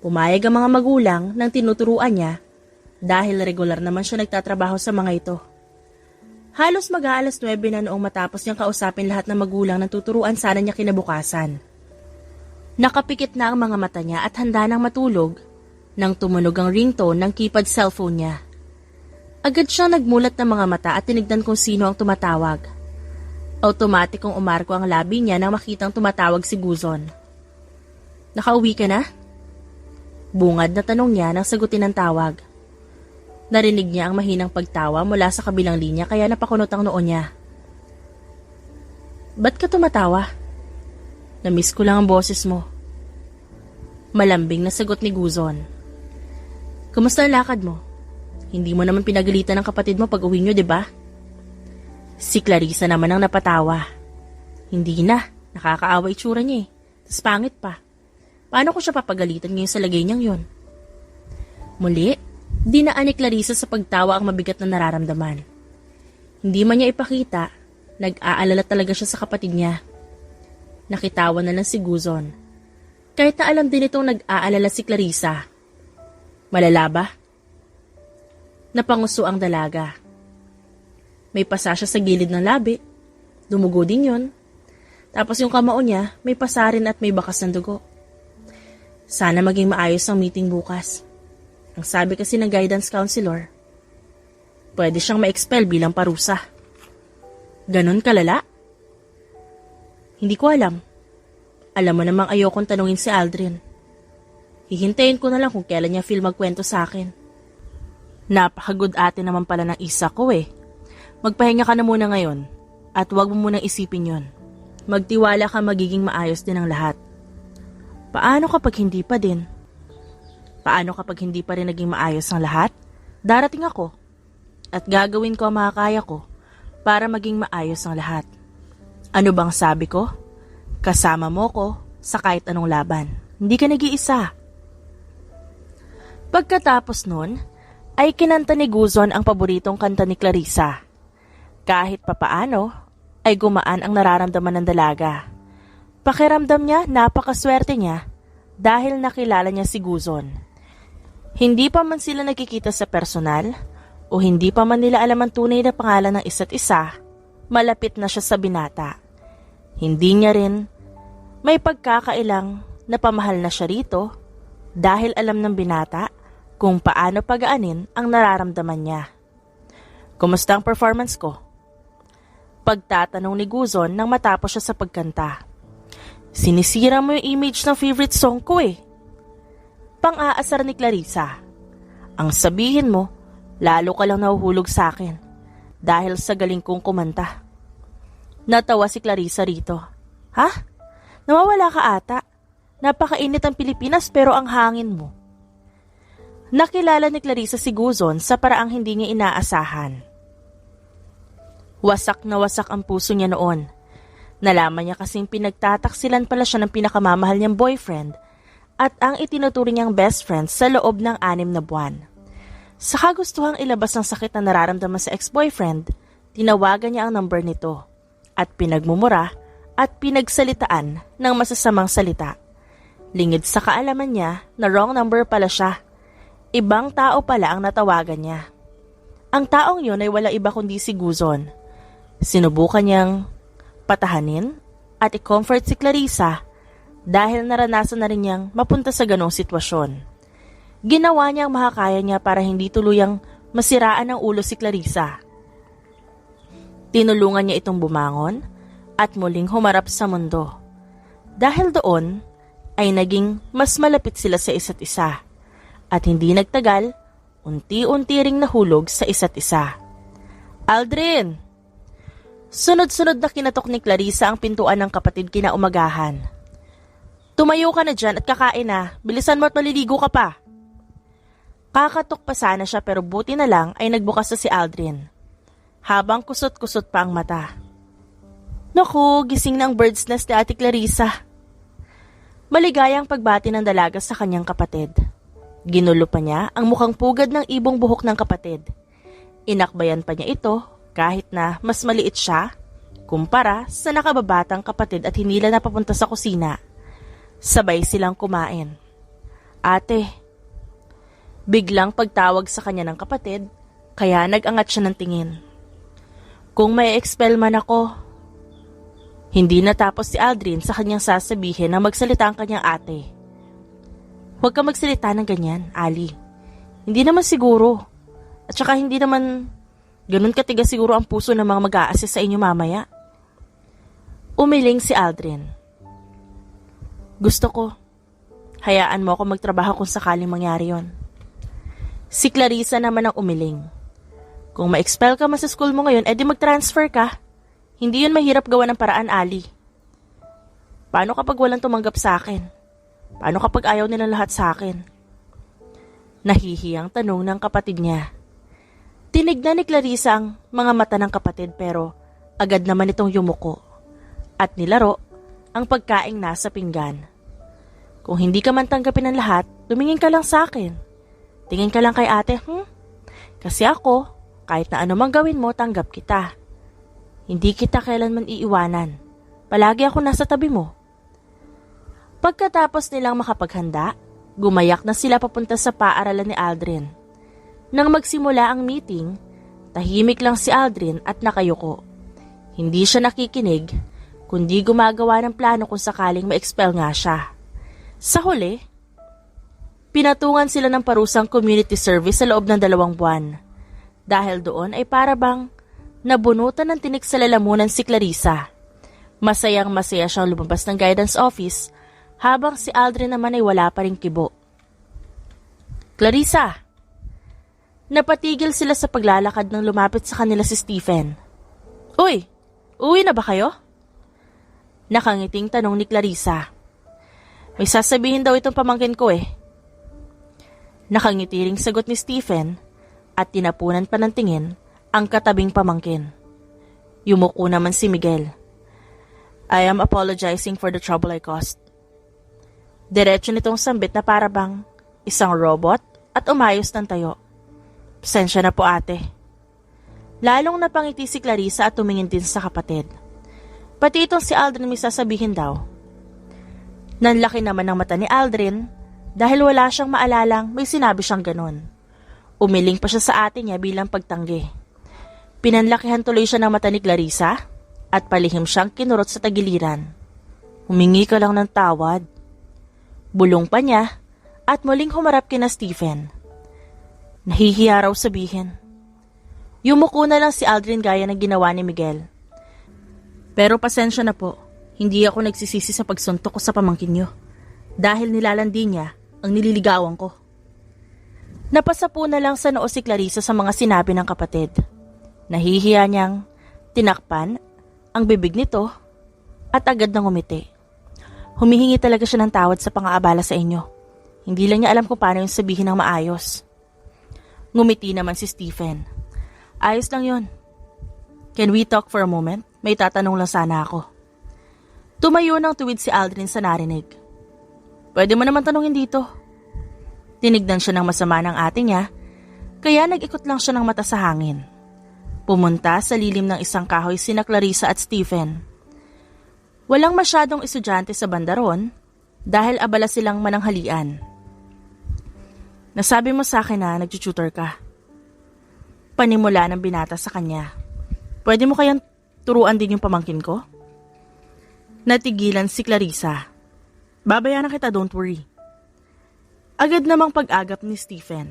Pumayag ang mga magulang nang tinuturuan niya dahil regular naman siya nagtatrabaho sa mga ito. Halos mag-aalas 9 na noong matapos niyang kausapin lahat ng magulang nang tuturuan sana niya kinabukasan. Nakapikit na ang mga mata niya at handa nang matulog nang tumunog ang ringtone ng keypad cellphone niya. Agad siyang nagmulat ng mga mata at tinignan kung sino ang tumatawag. Automatikong umarko ang labi niya nang makitang tumatawag si Guzon. Nakauwi ka na? Bungad na tanong niya nang sagutin ang tawag. Narinig niya ang mahinang pagtawa mula sa kabilang linya kaya napakunot ang noo niya. Ba't ka tumatawa? Namiss ko lang ang boses mo. Malambing na sagot ni Guzon. Kumusta ang lakad mo? Hindi mo naman pinagalitan ng kapatid mo pag uwi nyo, di ba? Si Clarissa naman ang napatawa. Hindi na, nakakaawa itsura niya eh. Tas pangit pa. Paano ko siya papagalitan ngayon sa lagay niyang yon? Muli, dinaan ni Clarissa sa pagtawa ang mabigat na nararamdaman. Hindi man niya ipakita, nag-aalala talaga siya sa kapatid niya. Nakitawa na lang si Guzon. Kahit na alam din itong nag-aalala si Clarissa. Malala ba? Napanguso ang dalaga. May pasa siya sa gilid ng labi. Dumugo din yon. Tapos yung kamao niya, may pasa rin at may bakas ng dugo. Sana maging maayos ang meeting bukas. Ang sabi kasi ng guidance counselor, pwede siyang ma-expel bilang parusa. Ganon kalala? Hindi ko alam. Alam mo namang ayokong tanungin si Aldrin. Hihintayin ko na lang kung kailan niya feel magkwento sa akin. Napaka-good ate naman pala ng isa ko eh. Magpahinga ka na muna ngayon at huwag mo munang isipin yon. Magtiwala ka magiging maayos din ang lahat. Paano kapag hindi pa din? Paano kapag hindi pa rin naging maayos ang lahat? Darating ako at gagawin ko ang makakaya ko para maging maayos ang lahat. Ano bang sabi ko? Kasama mo ko sa kahit anong laban. Hindi ka nag-iisa. Pagkatapos nun, ay kinanta ni Guzon ang paboritong kanta ni Clarissa. Kahit papaano, ay gumaan ang nararamdaman ng dalaga. Pakiramdam niya, napakaswerte niya dahil nakilala niya si Guzon. Hindi pa man sila nakikita sa personal o hindi pa man nila alam ang tunay na pangalan ng isa't isa, malapit na siya sa binata. Hindi niya rin may pagkakailang na pamahal na siya rito dahil alam ng binata kung paano pagaanin ang nararamdaman niya. Kumusta ang performance ko? Pagtatanong ni Guzon nang matapos siya sa pagkanta. Sinisira mo yung image ng favorite song ko eh. Pang-aasar ni Clarissa. Ang sabihin mo, lalo ka lang nahuhulog sa akin dahil sa galing kong kumanta. Natawa si Clarissa rito. Ha? Nawawala ka ata? Napakainit ang Pilipinas pero ang hangin mo. Nakilala ni Clarissa si Guzon sa paraang hindi niya inaasahan. Wasak na wasak ang puso niya noon. Nalaman niya kasing pinagtataksilan pala siya ng pinakamamahal niyang boyfriend at ang itinuturing niyang best friend sa loob ng 6 na buwan. Sa kagustuhang ilabas ang sakit na nararamdaman sa ex-boyfriend, tinawagan niya ang number nito at pinagmumura at pinagsalitaan ng masasamang salita. Lingid sa kaalaman niya na wrong number pala siya. Ibang tao pala ang natawagan niya. Ang taong yun ay wala iba kundi si Guzon. Sinubukan niyang patahanin at i-comfort si Clarissa dahil naranasan na rin niyang mapunta sa ganong sitwasyon. Ginawa niyang makakaya niya para hindi tuluyang masiraan ng ulo si Clarissa. Tinulungan niya itong bumangon at muling humarap sa mundo. Dahil doon ay naging mas malapit sila sa isa't isa at hindi nagtagal, unti-unti ring nahulog sa isa't isa. Aldrin! Sunod-sunod na kinatok ni Clarissa ang pintuan ng kapatid kinaumagahan. Tumayo ka na dyan at kakain na, bilisan mo at maliligo ka pa. Kakatok pa sana siya pero buti na lang ay nagbukas na si Aldrin. Habang kusot-kusot pa ang mata. Naku, gising na ang bird's nest ni Ate Clarissa. Maligayang pagbati ng dalaga sa kanyang kapatid. Ginulo pa niya ang mukhang pugad ng ibong buhok ng kapatid. Inakbayan pa niya ito kahit na mas maliit siya kumpara sa nakababatang kapatid at hinila na papunta sa kusina. Sabay silang kumain. Ate. Biglang pagtawag sa kanya ng kapatid, kaya nag-angat siya ng tingin. Kung may expel man ako. Hindi natapos si Aldrin sa kanyang sasabihin na magsalita ang kanyang ate. Huwag ka magsalita ng ganyan, Ali. Hindi naman siguro. At saka hindi naman ganun katigas siguro ang puso ng mga mag-a-assist sa inyo mamaya. Umiling si Aldrin. Gusto ko. Hayaan mo ako magtrabaho kung sakaling mangyari yon. Si Clarissa naman ang umiling. Kung ma-expel ka man sa school mo ngayon, edi mag-transfer ka. Hindi yun mahirap gawa ng paraan, Ali. Paano kapag walang tumanggap sa akin? Paano kapag ayaw nilang lahat sa akin? Nahihiyang tanong ng kapatid niya. Tinignan ni Clarissa ang mga mata ng kapatid pero agad naman itong yumuko. At nilaro ang pagkaing nasa pinggan. Kung hindi ka man tanggapin ng lahat, tumingin ka lang sa akin. Tingin ka lang kay ate, Kasi ako, kahit na anumang gawin mo, tanggap kita. Hindi kita kailanman iiwanan. Palagi ako nasa tabi mo. Pagkatapos nilang makapaghanda, gumayak na sila papunta sa paaralan ni Aldrin. Nang magsimula ang meeting, tahimik lang si Aldrin at nakayuko. Hindi siya nakikinig, kundi gumagawa ng plano kung sakaling ma-expel nga siya. Sa huli, pinatungan sila ng parusang community service sa loob ng 2 buwan. Dahil doon ay para bang nabunutan ng tinik sa lalamunan si Clarissa. Masayang masaya siyang lumabas ng guidance office habang si Aldrin naman ay wala pa ring kibo. Clarissa! Napatigil sila sa paglalakad nang lumapit sa kanila si Stephen. Uy! Uwi na ba kayo? Nakangiting tanong ni Clarissa. May sasabihin daw itong pamangkin ko eh. Nakangiti ring sagot ni Stephen at tinapunan pa ng tingin ang katabing pamangkin. Yumuko naman si Miguel. I am apologizing for the trouble I caused. Diretso nitong sambit na para bang isang robot at umayos ng tayo. Pasensya na po ate. Lalong napangiti si Clarissa at tumingin din sa kapatid. Pati itong si Aldrin may sasabihin daw. Nanlaki naman ang mata ni Aldrin dahil wala siyang maalalang may sinabi siyang ganon. Umiling pa siya sa ate niya bilang pagtanggi. Pinanlakihan tuloy siya ng mata ni Clarissa at palihim siyang kinurot sa tagiliran. Humingi ka lang ng tawad. Bulong pa niya at muling humarap kina Stephen. Nahihiya raw sabihin. Yumuko na lang si Aldrin gaya ng ginawa ni Miguel. Pero pasensya na po, hindi ako nagsisisi sa pagsuntok ko sa pamangkin niyo. Dahil nilalandi niya ang nililigawan ko. Napasapo na lang sa noo si Clarissa sa mga sinabi ng kapatid. Nahihiya niyang tinakpan ang bibig nito at agad nang umiti. Humihingi talaga siya ng tawad sa pang-aabala sa inyo. Hindi lang niya alam kung paano yung sabihin ng maayos. Ngumiti naman si Stephen. Ayos lang yun. Can we talk for a moment? May tatanong lang sana ako. Tumayo ng tuwid si Aldrin sa narinig. Pwede mo naman tanungin dito. Tinignan siya ng masama ng ate niya, kaya nag-ikot lang siya ng mata sa hangin. Pumunta sa lilim ng isang kahoy sina Clarissa at Stephen. Walang masyadong estudyante sa bandaron dahil abala silang mananghalian. Nasabi mo sa akin na nagtututor ka. Panimula ng binata sa kanya. Pwede mo kayang turuan din yung pamangkin ko? Natigilan si Clarissa. Babayaran kita, don't worry. Agad namang pag-agap ni Stephen.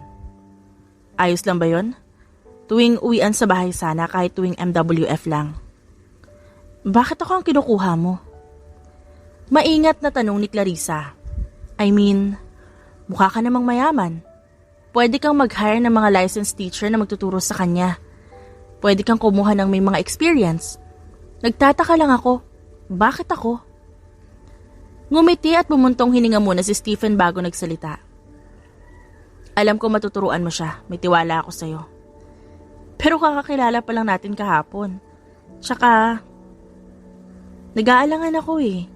Ayos lang ba yon? Tuwing uwian sa bahay sana kahit tuwing MWF lang. Bakit ako ang kinukuha mo? Maingat na tanong ni Clarissa. I mean, mukha ka namang mayaman. Pwede kang mag-hire ng mga licensed teacher na magtuturo sa kanya. Pwede kang kumuha ng may mga experience. Nagtataka lang ako, bakit ako? Ngumiti at bumuntong hininga muna si Stephen bago nagsalita. Alam ko matuturuan mo siya, may tiwala ako sa'yo. Pero kakakilala pa lang natin kahapon. Tsaka, nag-aalangan ako eh.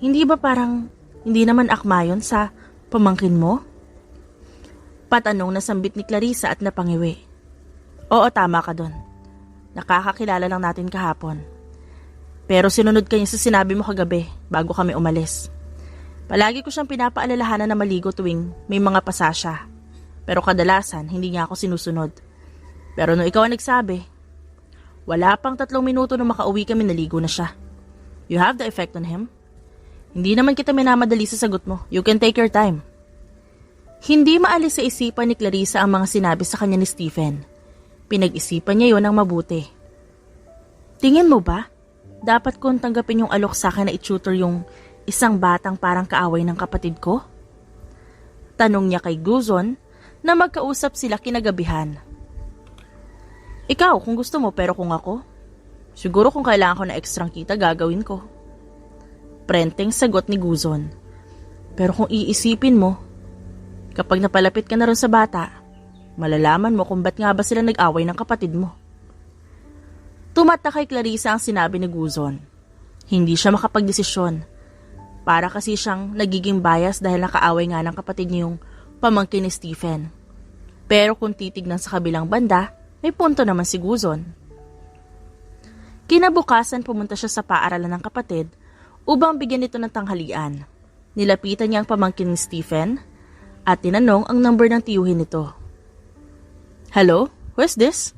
Hindi ba parang hindi naman akma yun sa pamangkin mo? Patanong na sambit ni Clarissa at napangiwi. Oo, tama ka dun. Nakakakilala lang natin kahapon. Pero sinunod ka niya sa sinabi mo kagabi bago kami umalis. Palagi ko siyang pinapaalalahanan na maligo tuwing may mga pasasya. Pero kadalasan, hindi niya ako sinusunod. Pero nung ikaw ang nagsabi, wala pang 3 minuto nung makauwi kami naligo na siya. You have the effect on him. Hindi naman kita minamadali sa sagot mo. You can take your time. Hindi maalis sa isipan ni Clarissa ang mga sinabi sa kanya ni Stephen. Pinag-isipan niya yon ng mabuti. Tingin mo ba, dapat kong tanggapin yung alok sa akin na i-tutor yung isang batang parang kaaway ng kapatid ko? Tanong niya kay Guzon na magkausap sila kinagabihan. Ikaw kung gusto mo, pero kung ako, siguro kung kailangan ko na ekstrang kita, gagawin ko. Prenteng sagot ni Guzon. Pero kung iisipin mo, kapag napalapit ka na rin sa bata, malalaman mo kung ba't nga ba sila nag-away ng kapatid mo. Tumata kay Clarissa ang sinabi ni Guzon. Hindi siya makapagdesisyon. Para kasi siyang nagiging bias dahil nakaaway nga ng kapatid niya yung pamangkin ni Stephen. Pero kung titignan sa kabilang banda, may punto naman si Guzon. Kinabukasan pumunta siya sa paaralan ng kapatid upang bigyan ito ng tanghalian. Nilapitan niya ang pamangkin ni Stephen at tinanong ang number ng tiyuhin nito. Hello? Who's this?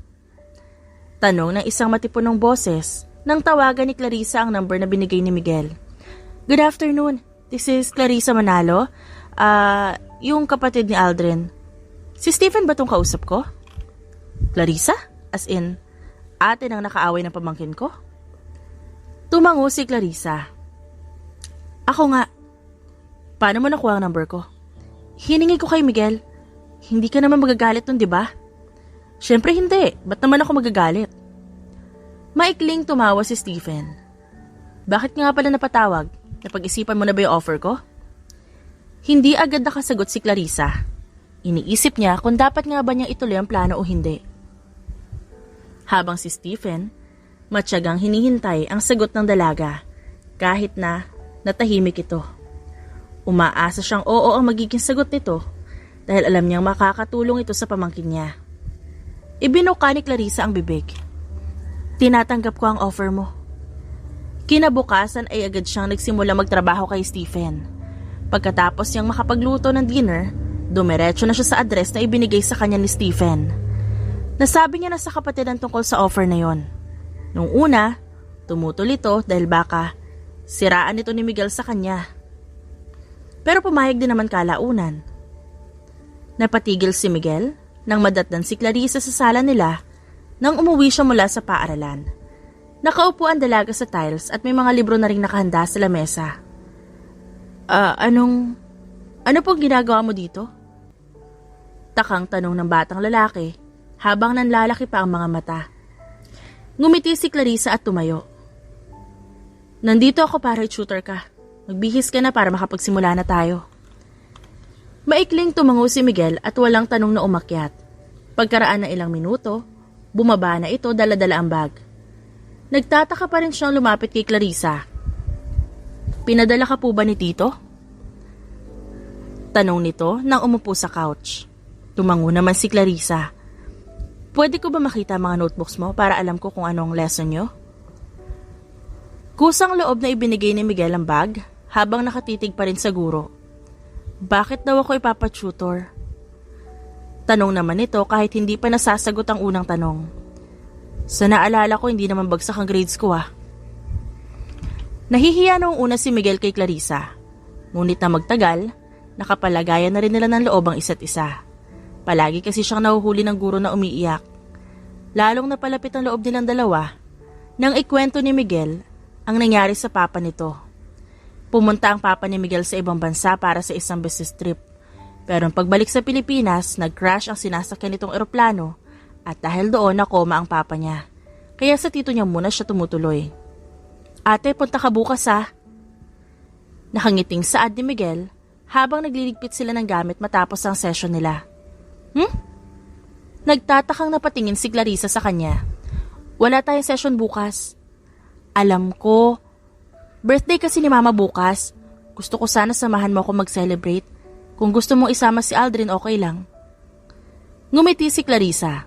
Tanong ng isang matipunong boses nang tawagan ni Clarissa ang number na binigay ni Miguel. Good afternoon. This is Clarissa Manalo. Yung kapatid ni Aldrin. Si Stephen ba tong kausap ko? Clarissa? As in, ate nang nakaaway ng pamangkin ko? Tumango si Clarissa. Ako nga. Paano mo nakuha ang number ko? Hiningi ko kay Miguel. Hindi ka naman magagalit nun, di ba? Siyempre hindi. Ba't naman ako magagalit? Maikling tumawa si Stephen. Bakit nga pala napatawag? Napag-isipan mo na ba yung offer ko? Hindi agad nakasagot si Clarissa. Iniisip niya kung dapat nga ba niyang ituloy ang plano o hindi. Habang si Stephen, matyagang hinihintay ang sagot ng dalaga kahit na natahimik ito. Umaasa siyang oo ang magiging sagot nito dahil alam niyang makakatulong ito sa pamangkin niya. Ibinuka ni Clarissa ang bibig. Tinatanggap ko ang offer mo. Kinabukasan ay agad siyang nagsimula magtrabaho kay Stephen. Pagkatapos niyang makapagluto ng dinner, dumiretso na siya sa address na ibinigay sa kanya ni Stephen. Nasabi niya na sa kapatidan tungkol sa offer na yon. Nung una, tumutol ito dahil baka siraan ito ni Miguel sa kanya. Pero pumayag din naman kalaunan. Napatigil si Miguel nang madatnan si Clarissa sa sala nila nang umuwi siya mula sa paaralan. Nakaupo ang dalaga sa tiles at may mga libro na ring nakahanda sa lamesa. Ano pong ginagawa mo dito? Takang tanong ng batang lalaki habang nanlalaki pa ang mga mata. Ngumiti si Clarissa at tumayo. Nandito ako para i-tutor ka. Magbihis ka na para makapagsimula na tayo. Maikling tumango si Miguel at walang tanong na umakyat. Pagkaraan ng ilang minuto, bumaba na ito dala-dala ang bag. Nagtataka pa rin siyang lumapit kay Clarissa. Pinadala ka po ba ni Tito? Tanong nito nang umupo sa couch. Tumango naman si Clarissa. Pwede ko ba makita mga notebooks mo para alam ko kung anong lesson nyo? Kusang loob na ibinigay ni Miguel ang bag habang nakatitig pa rin sa guro. Bakit daw ako ipapatutor? Tanong naman ito kahit hindi pa nasasagot ang unang tanong. Sa naalala ko, hindi naman bagsak ang grades ko Nahihiya noong una si Miguel kay Clarissa. Ngunit na magtagal, nakapalagayan na rin nila ng loob ang isa't isa. Palagi kasi siyang nahuhuli ng guro na umiiyak. Lalong napalapit ang loob nilang dalawa nang ikwento ni Miguel ang nangyari sa papa nito. Pumunta ang papa ni Miguel sa ibang bansa para sa isang business trip. Pero pagbalik sa Pilipinas, nag-crash ang sinasakyan nitong eroplano at dahil doon nakoma ang papa niya. Kaya sa tito niya muna siya tumutuloy. Ate, punta ka bukas Nakangiting saad ni Miguel habang nagliligpit sila ng gamit matapos ang session nila. Nagtatakang napatingin si Clarissa sa kanya. Wala tayong session bukas. Alam ko. Birthday kasi ni Mama bukas. Gusto ko sana samahan mo ako mag-celebrate. Kung gusto mong isama si Aldrin, okay lang. Ngumiti si Clarissa.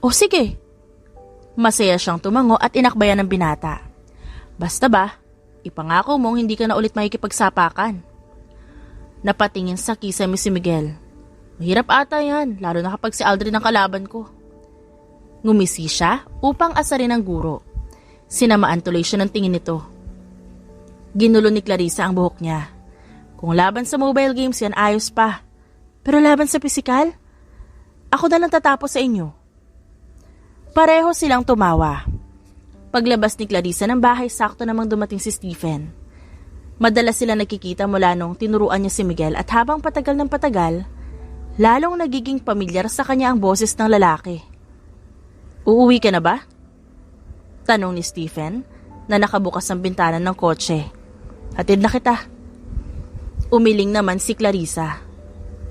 O sige. Masaya siyang tumango at inakbayan ng binata. Basta ba, ipangako mong hindi ka na ulit makikipagsapakan. Napatingin sa kisame si Miguel. Mahirap ata yan, lalo na kapag si Aldrin ang kalaban ko. Ngumisi siya upang asarin ang guro. Sinamaan tuloy siya ng tingin nito. Ginulo ni Clarissa ang buhok niya. Kung laban sa mobile games yan, ayos pa. Pero laban sa pisikal? Ako na lang tatapos sa inyo. Pareho silang tumawa. Paglabas ni Clarissa ng bahay, sakto namang dumating si Stephen. Madalas sila nakikita mula nung tinuruan niya si Miguel at habang patagal ng patagal, lalong nagiging pamilyar sa kanya ang boses ng lalaki. Uuwi ka na ba? Tanong ni Stephen na nakabukas ang bintana ng kotse. Hatid na kita. Umiling naman si Clarissa.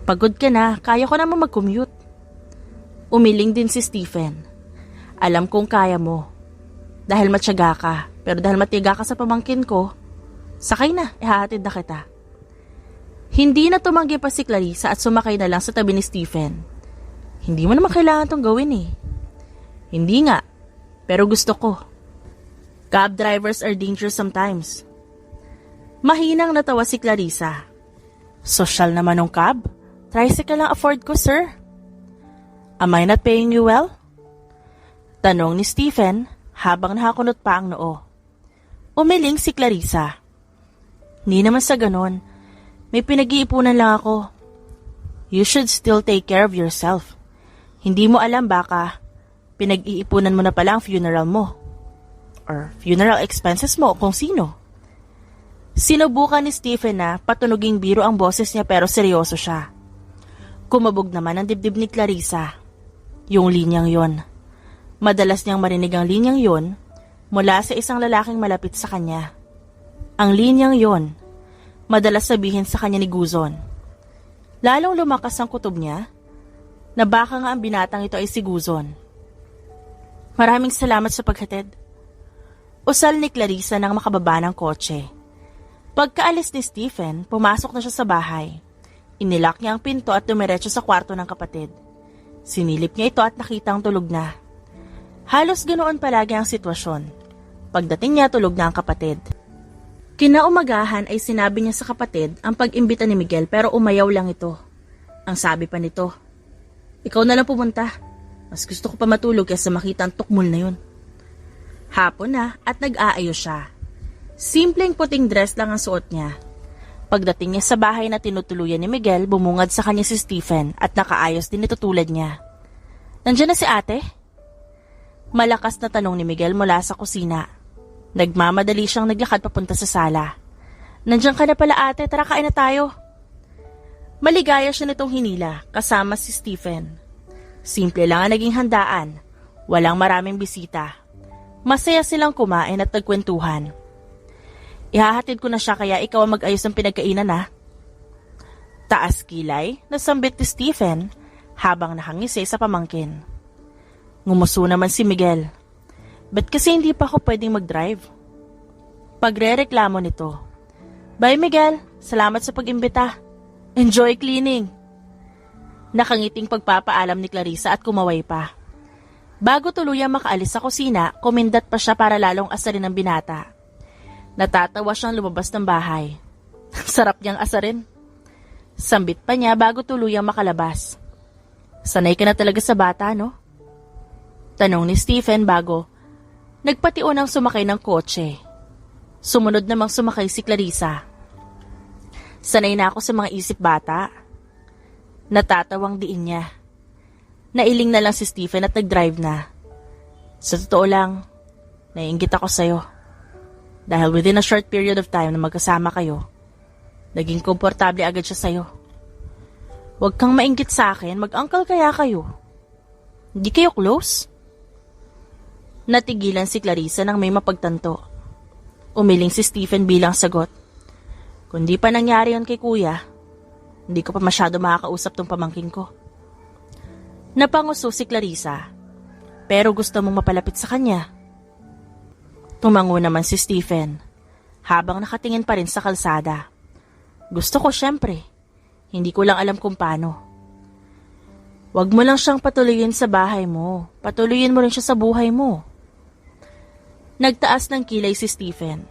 Pagod ka na, kaya ko naman mag-commute. Umiling din si Stephen. Alam kong kaya mo. Dahil matyaga ka, pero dahil matiga ka sa pamangkin ko, sakay na, ihahatid na kita. Hindi na tumanggi pa si Clarissa at sumakay na lang sa tabi ni Stephen. Hindi mo naman kailangan tong gawin Hindi nga, pero gusto ko. Cab drivers are dangerous sometimes. Mahinang natawa si Clarissa. Social naman ng cab. Tricycle lang afford ko, sir. Am I not paying you well? Tanong ni Stephen habang nakakunot pa ang noo. Umiling si Clarissa. Hindi naman sa ganon. May pinag-iipunan lang ako. You should still take care of yourself. Hindi mo alam baka pinag-iipunan mo na pala ang funeral mo. Or funeral expenses mo kung sino. Sinubukan ni Stephen na patunuging biro ang boses niya pero seryoso siya. Kumabog naman ang dibdib ni Clarissa. Yung linyang yon. Madalas niyang marinig ang linyang yon mula sa isang lalaking malapit sa kanya. Ang linyang yon, madalas sabihin sa kanya ni Guzon. Lalong lumakas ang kutob niya na baka nga ang binatang ito ay si Guzon. Maraming salamat sa paghatid. Usal ni Clarissa nang makababa ng kotse. Pagkaalis ni Stephen, pumasok na siya sa bahay. Inilak niya ang pinto at dumiretso sa kwarto ng kapatid. Sinilip niya ito at nakitang tulog na. Halos ganoon palagi ang sitwasyon. Pagdating niya, tulog na ang kapatid. Kinaumagahan ay sinabi niya sa kapatid ang pag-imbita ni Miguel pero umayaw lang ito. Ang sabi pa nito, ikaw na lang pumunta. Mas gusto ko pa matulog kaysa makita ang tukmol na yun. Hapon na at nag-aayos siya. Simpleng puting dress lang ang suot niya. Pagdating niya sa bahay na tinutuluyan ni Miguel, bumungad sa kanya si Stephen at nakaayos din ito tulad niya. Nandiyan na si ate? Malakas na tanong ni Miguel mula sa kusina. Nagmamadali siyang naglakad papunta sa sala. Nandiyan ka na pala ate, tara kain na tayo. Maligaya siya nitong hinila kasama si Stephen. Simple lang ang naging handaan. Walang maraming bisita. Masaya silang kumain at nagkwentuhan. Ihahatid ko na siya kaya ikaw ang mag-ayos ng pinagkainan Taas kilay, nasambit ni Stephen habang nakangisi sa pamangkin. Ngumuso naman si Miguel. Ba't kasi hindi pa ako pwedeng mag-drive? Pagre-reklamo nito. Bye Miguel, salamat sa pag-imbita. Enjoy cleaning. Nakangiting pagpapaalam ni Clarissa at kumaway pa. Bago tuluyang makaalis sa kusina, kumindat pa siya para lalong asarin ng binata. Natatawa siyang lumabas ng bahay. Sarap niyang asarin. Sambit pa niya bago tuluyang makalabas. Sanay ka na talaga sa bata, no? Tanong ni Stephen bago nagpatiunang sumakay ng kotse. Sumunod namang sumakay si Clarissa. Sanay na ako sa mga isip bata. Natatawang diin niya. Nailing na lang si Stephen at nag-drive na. Sa totoo lang, naiinggit ako sa'yo. Dahil within a short period of time na magkasama kayo, naging komportable agad siya sa'yo. Huwag kang mainggit sa akin, mag-uncle kaya kayo. Hindi kayo close? Natigilan si Clarissa nang may mapagtanto. Umiling si Stephen bilang sagot. Kung di pa nangyari yun kay kuya, hindi ko pa masyado makakausap tong pamangkin ko. Napanguso si Clarissa, pero gusto mong mapalapit sa kanya. Tumango naman si Stephen, habang nakatingin pa rin sa kalsada. Gusto ko syempre, hindi ko lang alam kung paano. Huwag mo lang siyang patuloyin sa bahay mo, patuloyin mo rin siya sa buhay mo. Nagtaas ng kilay si Stephen.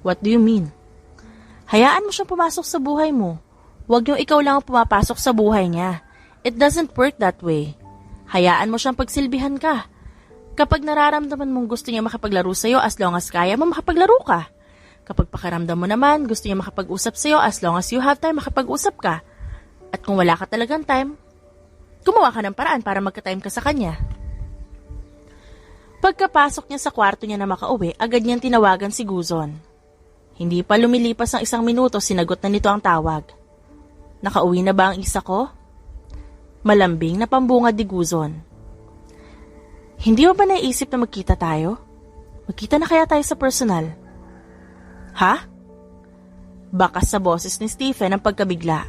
What do you mean? Hayaan mo siyang pumasok sa buhay mo. Huwag yung ikaw lang ang pumapasok sa buhay niya. It doesn't work that way. Hayaan mo siyang pagsilbihan ka. Kapag nararamdaman mong gusto niya makipaglaro sa'yo, as long as kaya mo makapaglaro ka. Kapag pakiramdam mo naman, gusto niya makapag-usap sa'yo, as long as you have time, makapag-usap ka. At kung wala ka talagang time, gumawa ka ng paraan para magka-time ka sa kanya. Pagkapasok niya sa kwarto niya na makauwi, agad niyang tinawagan si Guzon. Hindi pa lumilipas ang 1 minuto, sinagot na nito ang tawag. Nakauwi na ba ang isa ko? Malambing na pambungad ni Guzon. Hindi mo ba naisip na magkita tayo? Magkita na kaya tayo sa personal? Ha? Bakas sa boses ni Stephen ang pagkabigla.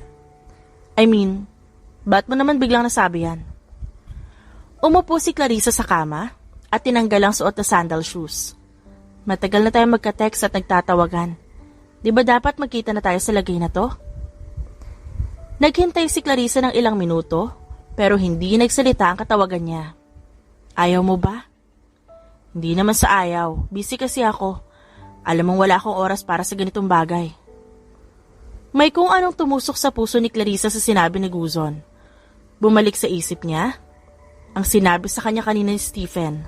I mean, ba't mo naman biglang nasabi yan? Umupo si Clarissa sa kama at tinanggal ang suot na sandal shoes. Matagal na tayo magka-text at nagtatawagan. Di ba dapat magkita na tayo sa lagay na to? Naghintay si Clarissa ng ilang minuto, pero hindi nagsalita ang katawagan niya. Ayaw mo ba? Hindi naman sa ayaw. Busy kasi ako. Alam mong wala akong oras para sa ganitong bagay. May kung anong tumusok sa puso ni Clarissa sa sinabi ni Guzon. Bumalik sa isip niya. Ang sinabi sa kanya kanina ni Stephen.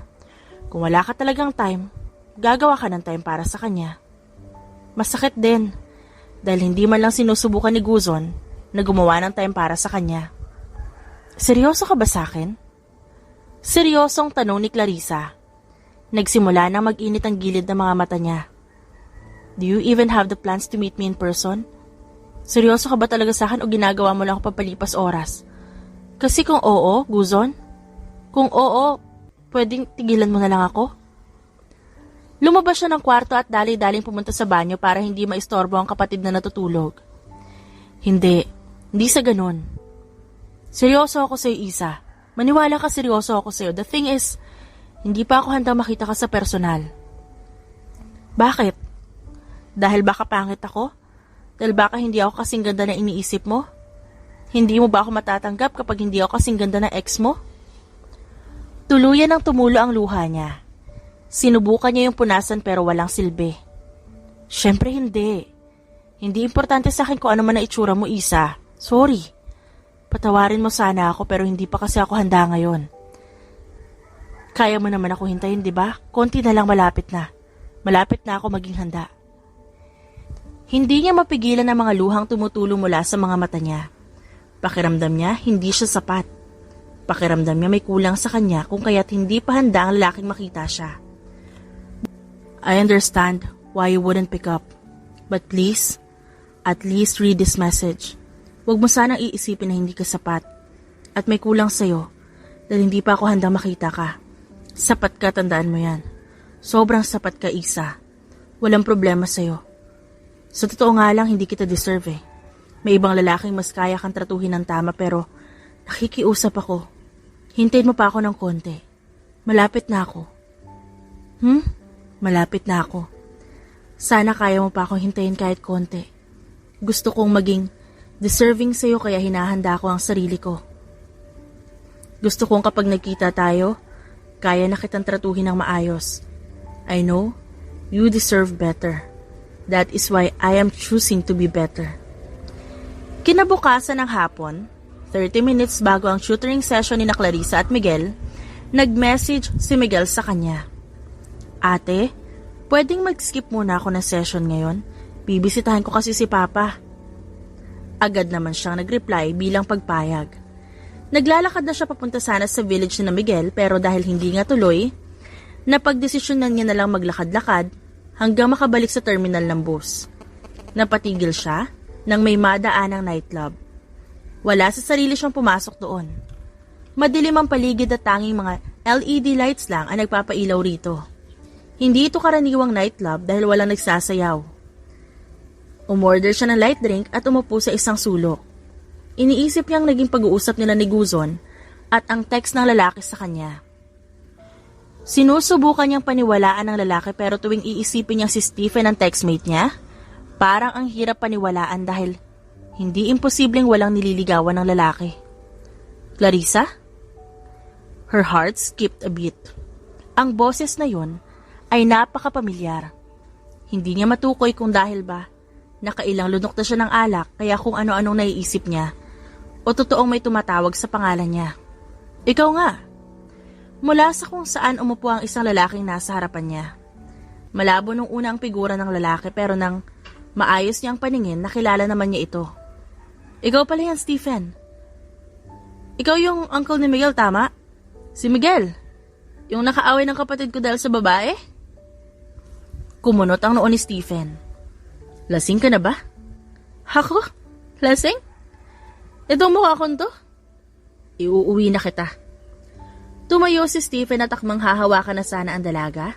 Kung wala ka talagang time, gagawa ka ng time para sa kanya. Masakit din. Dahil hindi man lang sinusubukan ni Guzon na gumawa ng time para sa kanya. Seryoso ka ba sa akin? Seryosong tanong ni Clarissa. Nagsimula nang mag-init ang gilid ng mga mata niya. Do you even have the plans to meet me in person? Seryoso ka ba talaga sa akin o ginagawa mo lang ako papalipas oras? Kasi kung oo, Guzon? Kung oo, pwedeng tigilan mo na lang ako? Lumabas siya ng kwarto at dali-daling pumunta sa banyo para hindi maistorbo ang kapatid na natutulog. Hindi sa ganun. Seryoso ako sa'yo, Isa. Maniwala ka, seryoso ako sa'yo. The thing is, hindi pa ako handang makita ka sa personal. Bakit? Dahil baka pangit ako? Dahil baka hindi ako kasing ganda na iniisip mo? Hindi mo ba ako matatanggap kapag hindi ako kasing ganda ng ex mo? Tuluyan ang tumulo ang luha niya. Sinubukan niya yung punasan pero walang silbi. Siyempre hindi. Hindi importante sa akin kung ano man na itsura mo, Isa. Sorry. Patawarin mo sana ako pero hindi pa kasi ako handa ngayon. Kaya mo naman ako hintayin, di ba? Konti na lang malapit na. Malapit na ako maging handa. Hindi niya mapigilan ang mga luhang tumutulo mula sa mga mata niya. Pakiramdam niya, hindi siya sapat. Pakiramdam niya may kulang sa kanya kung kaya't hindi pa handa ang lalaking makita siya. I understand why you wouldn't pick up. But please, at least read this message. Huwag mo sanang iisipin na hindi ka sapat. At may kulang sa'yo dahil hindi pa ako handang makita ka. Sapat ka, tandaan mo yan. Sobrang sapat ka, Isa. Walang problema sa'yo. Sa totoo nga lang, hindi kita deserve eh. May ibang lalaking mas kaya kang tratuhin ng tama pero nakikiusap ako. Hintayin mo pa ako ng konti. Malapit na ako. Malapit na ako. Sana kaya mo pa akong hintayin kahit konti. Gusto kong maging deserving sa'yo kaya hinahanda ko ang sarili ko. Gusto kong kapag nagkita tayo, Kaya na kitang tratuhin ng maayos. I know you deserve better. That is why I am choosing to be better. Kinabukasan ng hapon, 30 minutes bago ang tutoring session ni na Clarissa at Miguel, nag-message si Miguel sa kanya. Ate, pwedeng mag-skip muna ako ng session ngayon? Bibisitahin ko kasi si Papa. Agad naman siyang nag-reply bilang pagpayag. Naglalakad na siya papunta sana sa village ni na Miguel pero dahil hindi nga tuloy, napagdesisyonan niya na lang maglakad-lakad hanggang makabalik sa terminal ng bus. Napatigil siya nang may madaan ng nightclub. Wala sa sarili siyang pumasok doon. Madilim ang paligid at tanging mga LED lights lang ang nagpapailaw rito. Hindi ito karaniwang nightclub dahil walang nagsasayaw. Umorder siya ng light drink at umupo sa isang sulok. Iniisip niyang naging pag-uusap nila ni Guzon at ang text ng lalaki sa kanya. Sinusubukan niyang paniwalaan ng lalaki pero tuwing iisipin niyang si Stephen ang textmate niya, parang ang hirap paniwalaan dahil hindi imposibleng walang nililigawan ng lalaki. Clarissa? Her heart skipped a beat. Ang boses na yon ay napakapamilyar. Hindi niya matukoy kung dahil ba nakailang lunok na siya ng alak kaya kung ano-anong naiisip niya o totoong may tumatawag sa pangalan niya. Ikaw nga. Mula sa kung saan umupo ang isang lalaking nasa harapan niya. Malabo nung una ang figura ng lalaki pero nang maayos niyang paningin nakilala naman niya ito. Ikaw pala yan, Stephen. Ikaw yung uncle ni Miguel, tama? Si Miguel. Yung nakaaway ng kapatid ko dahil sa babae? Kumunot ang noo ni Stephen. Lasing ka na ba? Ako? Lasing? Itong mukha kong to? Iuuwi na kita. Tumayo si Stephen at akmang hahawakan na sana ang dalaga.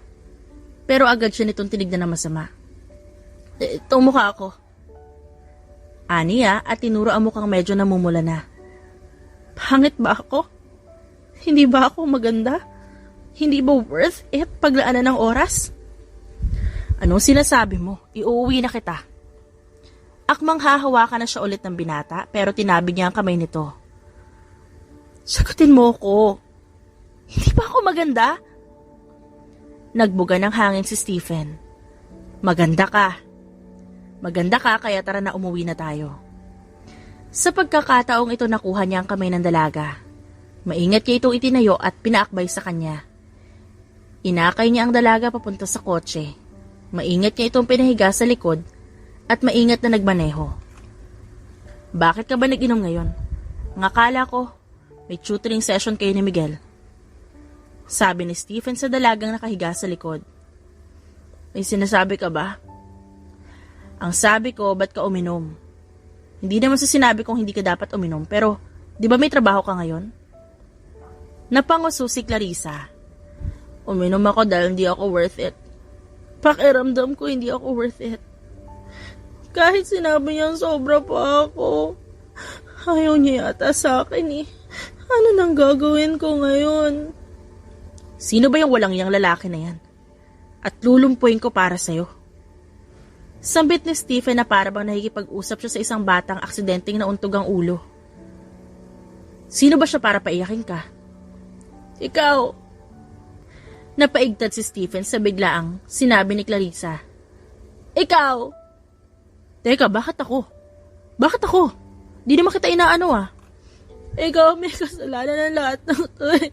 Pero agad siya nitong tinignan na masama. Itong mukha ko. Aniya at tinuro ang mukhang medyo namumula na. Pangit ba ako? Hindi ba ako maganda? Hindi ba worth it paglaanan ng oras? Anong sinasabi mo? Iuuwi na kita. Akmang hahawakan na siya ulit ng binata pero tinabi niya ang kamay nito. Sagutin mo ko. Hindi ba ako maganda? Nagbuga ng hangin si Stephen. Maganda ka. Maganda ka kaya tara na umuwi na tayo. Sa pagkakataong ito nakuha niya ang kamay ng dalaga. Maingat niya itong itinayo at pinaakbay sa kanya. Inakay niya ang dalaga papunta sa kotse. Maingat niya itong pinahiga sa likod at maingat na nagmaneho. Bakit ka ba nag-inom ngayon? Ang akala ko, may tutoring session kayo ni Miguel. Sabi ni Stephen sa dalagang nakahiga sa likod. May sinasabi ka ba? Ang sabi ko, ba't ka uminom? Hindi naman sa sinabi kong hindi ka dapat uminom, pero di ba may trabaho ka ngayon? Napanguso si Clarissa. Uminom ako dahil hindi ako worth it. Pakiramdam ko hindi ako worth it. Kahit sinabi niyang sobra pa ako, ayaw niya yata sa akin eh. Ano nang gagawin ko ngayon? Sino ba yung walang iyang lalaki na yan? At lulumpuin ko para sa'yo. Sambit ni Stephen na para bang nakikipag-usap siya sa isang batang aksidenteng nauntog ang ulo. Sino ba siya para paiyakin ka? Ikaw. Napaigtad si Stephen sa biglaang sinabi ni Clarissa. Ikaw. Teka, bakit ako? Bakit ako? Di naman kita inaano ah. Ikaw may kasalanan ng lahat ng to eh.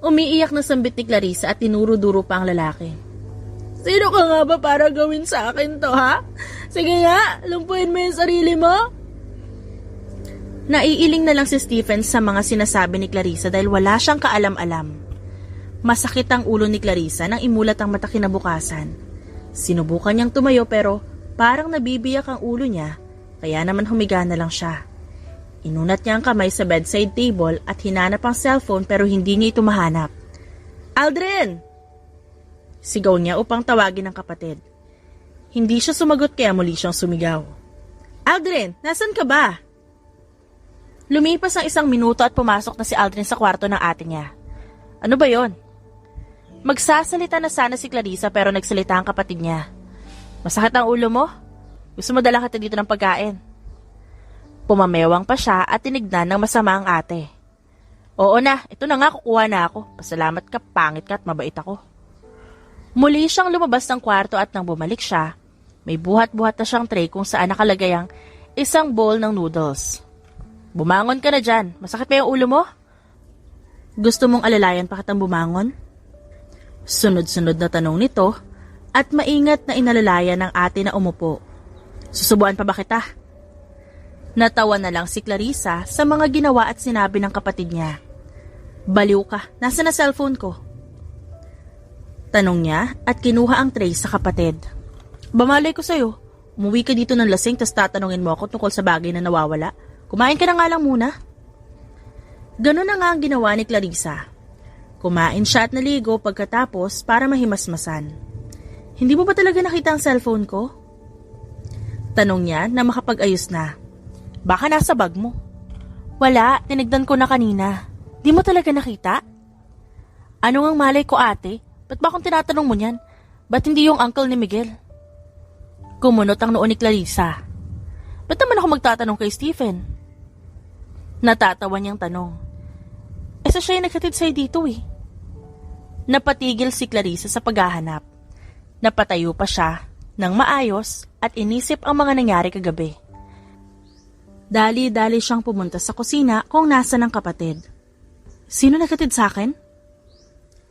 Umiiyak na sambit ni Clarissa at tinuro-duro pa ang lalaki. Sino ka nga ba para gawin sa akin to, ha? Sige nga, lumpuin mo yung sarili mo. Naiiling na lang si Stephen sa mga sinasabi ni Clarissa dahil wala siyang kaalam-alam. Masakit ang ulo ni Clarissa nang imulat ang mata kinabukasan. Sinubukan niyang tumayo pero parang nabibiyak ang ulo niya, kaya naman humiga na lang siya. Inunat niya ang kamay sa bedside table at hinanap ang cellphone pero hindi niya ito mahanap. Aldrin! Sigaw niya upang tawagin ang kapatid. Hindi siya sumagot kaya muli siyang sumigaw. Aldrin, nasan ka ba? Lumipas ang 1 minuto at pumasok na si Aldrin sa kwarto ng ate niya. Ano ba yon? Magsasalita na sana si Clarissa pero nagsalita ang kapatid niya. Masakit ang ulo mo? Gusto mo dala kita dito ng pagkain? Pumamewang pa siya at tinignan ng masama ang ate. Oo na, ito na nga, kukuha na ako. Pasalamat ka, pangit ka at mabait ako. Muli siyang lumabas ng kwarto at nang bumalik siya, may buhat-buhat na siyang tray kung saan nakalagay ang isang bowl ng noodles. Bumangon ka na dyan, masakit ba yung ulo mo? Gusto mong alalayan pa kitang bumangon? Sunod-sunod na tanong nito at maingat na inalalayan ng ate na umupo. Susubuan pa ba kita? Natawa na lang si Clarissa sa mga ginawa at sinabi ng kapatid niya. Baliw ka, nasa na cellphone ko? Tanong niya at kinuha ang tray sa kapatid. Bamalay ko sa'yo, umuwi ka dito ng lasing tas tatanungin mo ako tungkol sa bagay na nawawala. Kumain ka na nga lang muna. Ganun na nga ang ginawa ni Clarissa. Kumain siya at naligo pagkatapos para mahimasmasan. Hindi mo ba talaga nakita ang cellphone ko? Tanong niya na makapag-ayos na. Baka nasa bag mo. Wala, tinignan ko na kanina. Di mo talaga nakita? Ano ngang malay ko ate? Ba't ba akong tinatanong mo niyan? Ba't hindi yung uncle ni Miguel? Kumunot ang noo ni Clarissa. Ba't naman ako magtatanong kay Stephen? Natatawa niyang tanong. Siya yung naghatid sa'yo dito eh. Napatigil si Clarissa sa paghahanap. Napatayo pa siya ng maayos at inisip ang mga nangyari kagabi. Dali-dali siyang pumunta sa kusina kung nasa ng kapatid. Sino naghatid sa akin?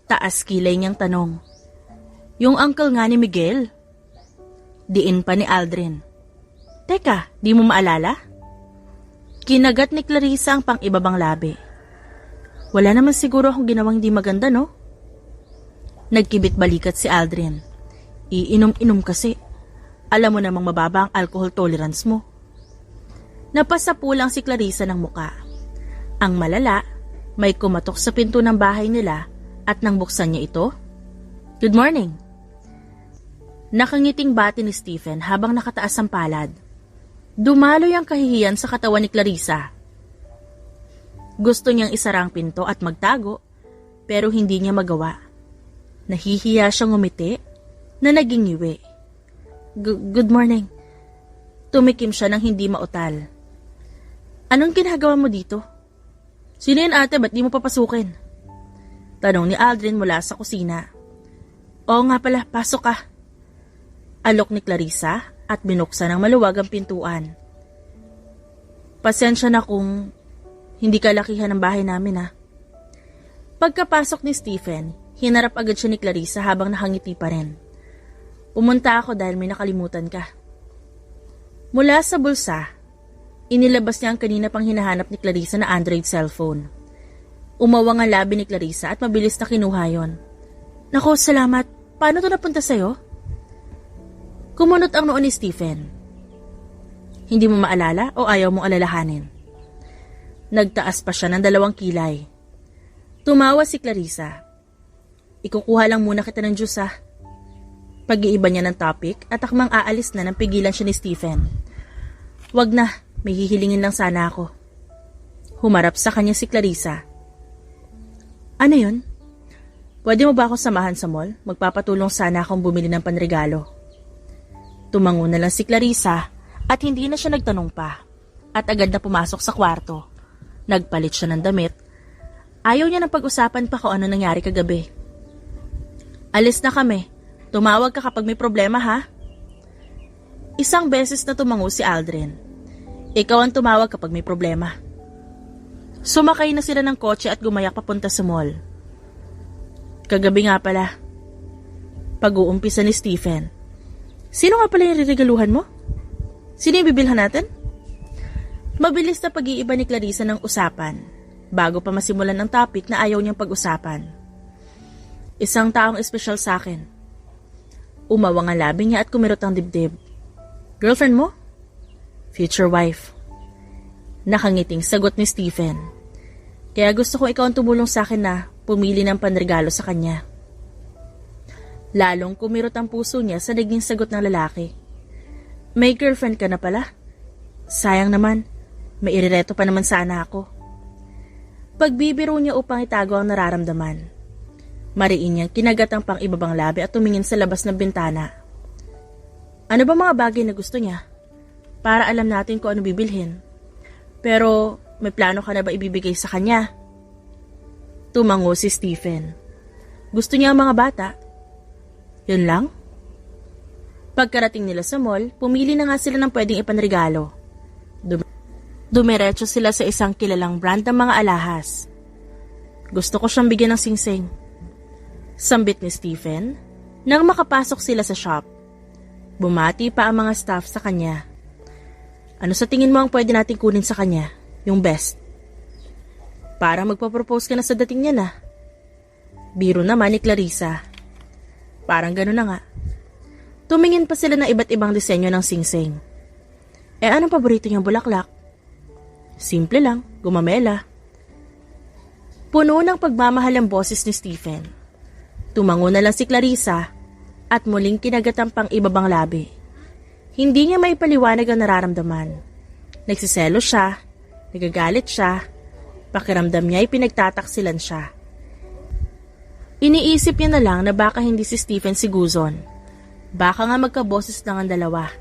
Taas kilay niyang tanong. Yung uncle nga ni Miguel. Diin pa ni Aldrin. Teka, di mo maalala? Kinagat ni Clarissa ang pang-ibabang labi. Wala naman siguro akong ginawang di maganda, no? Nagkibit balikat si Aldrin. Iinom-inom kasi. Alam mo namang mababa ang alcohol tolerance mo. Napasapulang si Clarissa ng muka. Ang malala, may kumatok sa pinto ng bahay nila at nang buksan niya ito. Good morning. Nakangiting bati ni Stephen habang nakataas ang palad. Dumaloy ang kahihiyan sa katawan ni Clarissa. Gusto niyang isara ang pinto at magtago, pero hindi niya magawa. Nahihiya siyang ngumiti na naging ngiwi. Good morning. Tumikim siya ng hindi mautal. Anong ginagawa mo dito? Sino yan ate, ba't di mo papasukin? Tanong ni Aldrin mula sa kusina. Oo nga pala, pasok ka. Alok ni Clarissa at binuksan ng maluwag ang pintuan. Pasensya na kung hindi kalakihan ang bahay namin ha. Pagkapasok ni Stephen, hinarap agad siya ni Clarissa habang nakangiti pa rin. Pumunta ako dahil may nakalimutan ka. Mula sa bulsa, inilabas niya ang kanina pang hinahanap ni Clarissa na Android cellphone. Umawang ang labi ni Clarissa at mabilis na kinuha yon. Naku, salamat. Paano to napunta sa'yo? Kumunot ang noo ni Stephen. Hindi mo maalala o ayaw mong alalahanin? Nagtaas pa siya ng 2 kilay. Tumawa si Clarissa. Ikukuha lang muna kita ng juice ha. Pag-iiba niya ng topic at akmang aalis na nang pigilan siya ni Stephen. Wag na, may hihilingin lang sana ako. Humarap sa kanya si Clarissa. Ano yun? Pwede mo ba ako samahan sa mall? Magpapatulong sana akong bumili ng panregalo. Tumango na lang si Clarissa at hindi na siya nagtanong pa. At agad na pumasok sa kwarto. Nagpalit siya ng damit. Ayaw niya ng pag-usapan pa kung ano nangyari kagabi. Alis na kami. Tumawag ka kapag may problema ha? Isang beses na tumango si Aldrin. Ikaw ang tumawag kapag may problema. Sumakay na sila ng kotse at gumayak papunta sa mall. Kagabi nga pala. Pag-uumpisa ni Stephen. Sino nga pala yung riregaluhan mo? Sino yung bibilhan natin? Mabilis na pag-iiba ni Clarissa ng usapan bago pa masimulan ang topic na ayaw niyang pag-usapan. Isang taong espesyal sa akin. Umawang ang labi niya at kumirot ang dibdib. Girlfriend mo? Future wife. Nakangiting sagot ni Stephen. Kaya gusto ko ikaw ang tumulong sa akin na pumili ng panregalo sa kanya. Lalong kumirot ang puso niya sa naging sagot ng lalaki. May girlfriend ka na pala? Sayang naman, may irireto pa naman sana ako. Pagbibiro niya upang itago ang nararamdaman. Mariin niyang kinagat ang pang-ibabang labi at tumingin sa labas ng bintana. Ano ba mga bagay na gusto niya? Para alam natin kung ano bibilhin. Pero may plano ka na ba ibibigay sa kanya? Tumango si Stephen. Gusto niya ang mga bata. Yun lang? Pagkarating nila sa mall, pumili na nga sila ng pwedeng ipanregalo. Dumiretso sila sa isang kilalang brand ng mga alahas. Gusto ko siyang bigyan ng singsing. Sambit ni Stephen nang makapasok sila sa shop. Bumati pa ang mga staff sa kanya. Ano sa tingin mo ang pwede natin kunin sa kanya? Yung best. Para magpa-propose ka na sa dating niya na. Biro naman ni Clarissa. Parang gano'n na nga. Tumingin pa sila ng iba't ibang disenyo ng singsing. Anong paborito niyang bulaklak? Simple lang, gumamela. Puno ng pagmamahal ang boses ni Stephen. Tumango na lang si Clarissa at muling kinagatan pang ibabang labi. Hindi niya maipaliwanag ang nararamdaman. Nagsiselo siya, nagagalit siya, pakiramdam niya ay pinagtataksilan siya. Iniisip niya na lang na baka hindi si Stephen si Guzon. Baka nga magkaboses lang ang dalawa.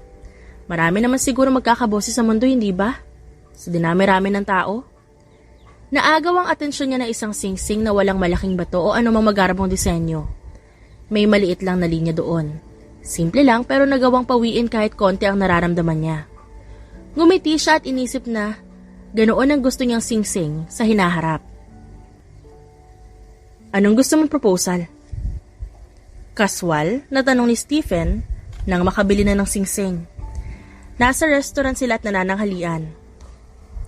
Marami naman siguro magkakaboses sa mundo, hindi ba? Sa dinami-rami ng tao. Naagaw ang atensyon niya na isang singsing na walang malaking bato o anumang magarbong disenyo. May maliit lang na linya doon. Simple lang pero nagawang pawiin kahit konti ang nararamdaman niya. Ngumiti siya at inisip na ganoon ang gusto niyang singsing sa hinaharap. Anong gusto mong proposal? Kaswal na tanong ni Stephen nang makabili na ng singsing. Nasa restaurant sila at nanananghalian.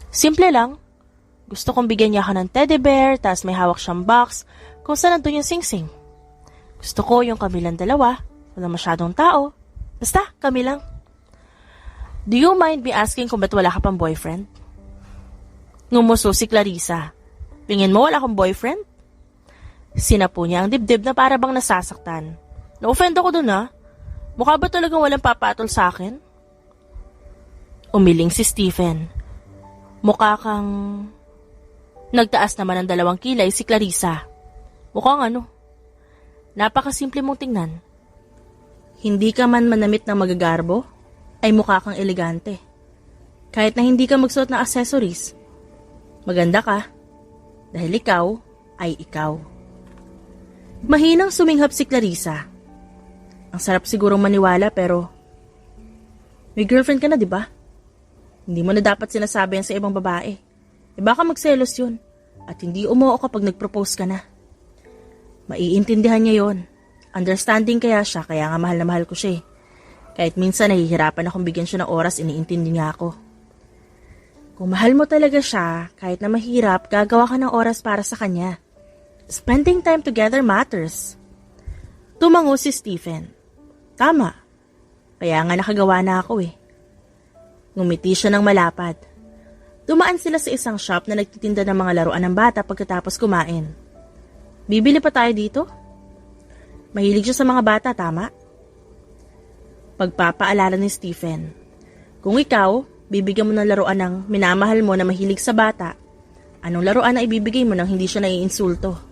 Simple lang. Gusto kong bigyan niya ako ng teddy bear, tas may hawak siyang box kung saan nandun yung singsing. Gusto ko yung kami lang dalawa, wala masyadong tao. Basta, kami lang. Do you mind me asking kung ba't wala ka pang boyfriend? Ngumuso si Clarissa. Tingin mo wala akong boyfriend? Sinapo niya ang dibdib na para bang nasasaktan. Na-offend ako dun Mukha ba talagang walang papatol sa akin? Umiling si Stephen. Mukha kang... Nagtaas naman ng 2 kilay si Clarissa. Mukhang napakasimple mong tingnan. Hindi ka man manamit ng magagarbo, ay mukha kang elegante. Kahit na hindi ka magsuot ng accessories. Maganda ka. Dahil ikaw ay ikaw. Mahinang suminghap si Clarissa. Ang sarap sigurong maniwala pero may girlfriend ka na, di ba? Hindi mo na dapat sinasabi yan sa ibang babae. Baka magselos yun at hindi umuo kapag nag-propose ka na. Maiintindihan niya yon. Understanding kaya siya, kaya nga mahal na mahal ko siya. Kahit minsan nahihirapan akong bigyan siya ng oras, iniintindi niya ako. Kung mahal mo talaga siya, kahit na mahirap, gagawa ka ng oras para sa kanya. Spending time together matters. Tumango si Stephen. Tama. Kaya nga nakagawa na ako Ngumiti siya ng malapad. Dumaan sila sa isang shop na nagtitinda ng mga laruan ng bata pagkatapos kumain. Bibili pa tayo dito? Mahilig siya sa mga bata, tama? Pagpapaalala ni Stephen. Kung ikaw, bibigyan mo ng laruan ng minamahal mo na mahilig sa bata, anong laruan na ibibigay mo nang hindi siya naiinsulto?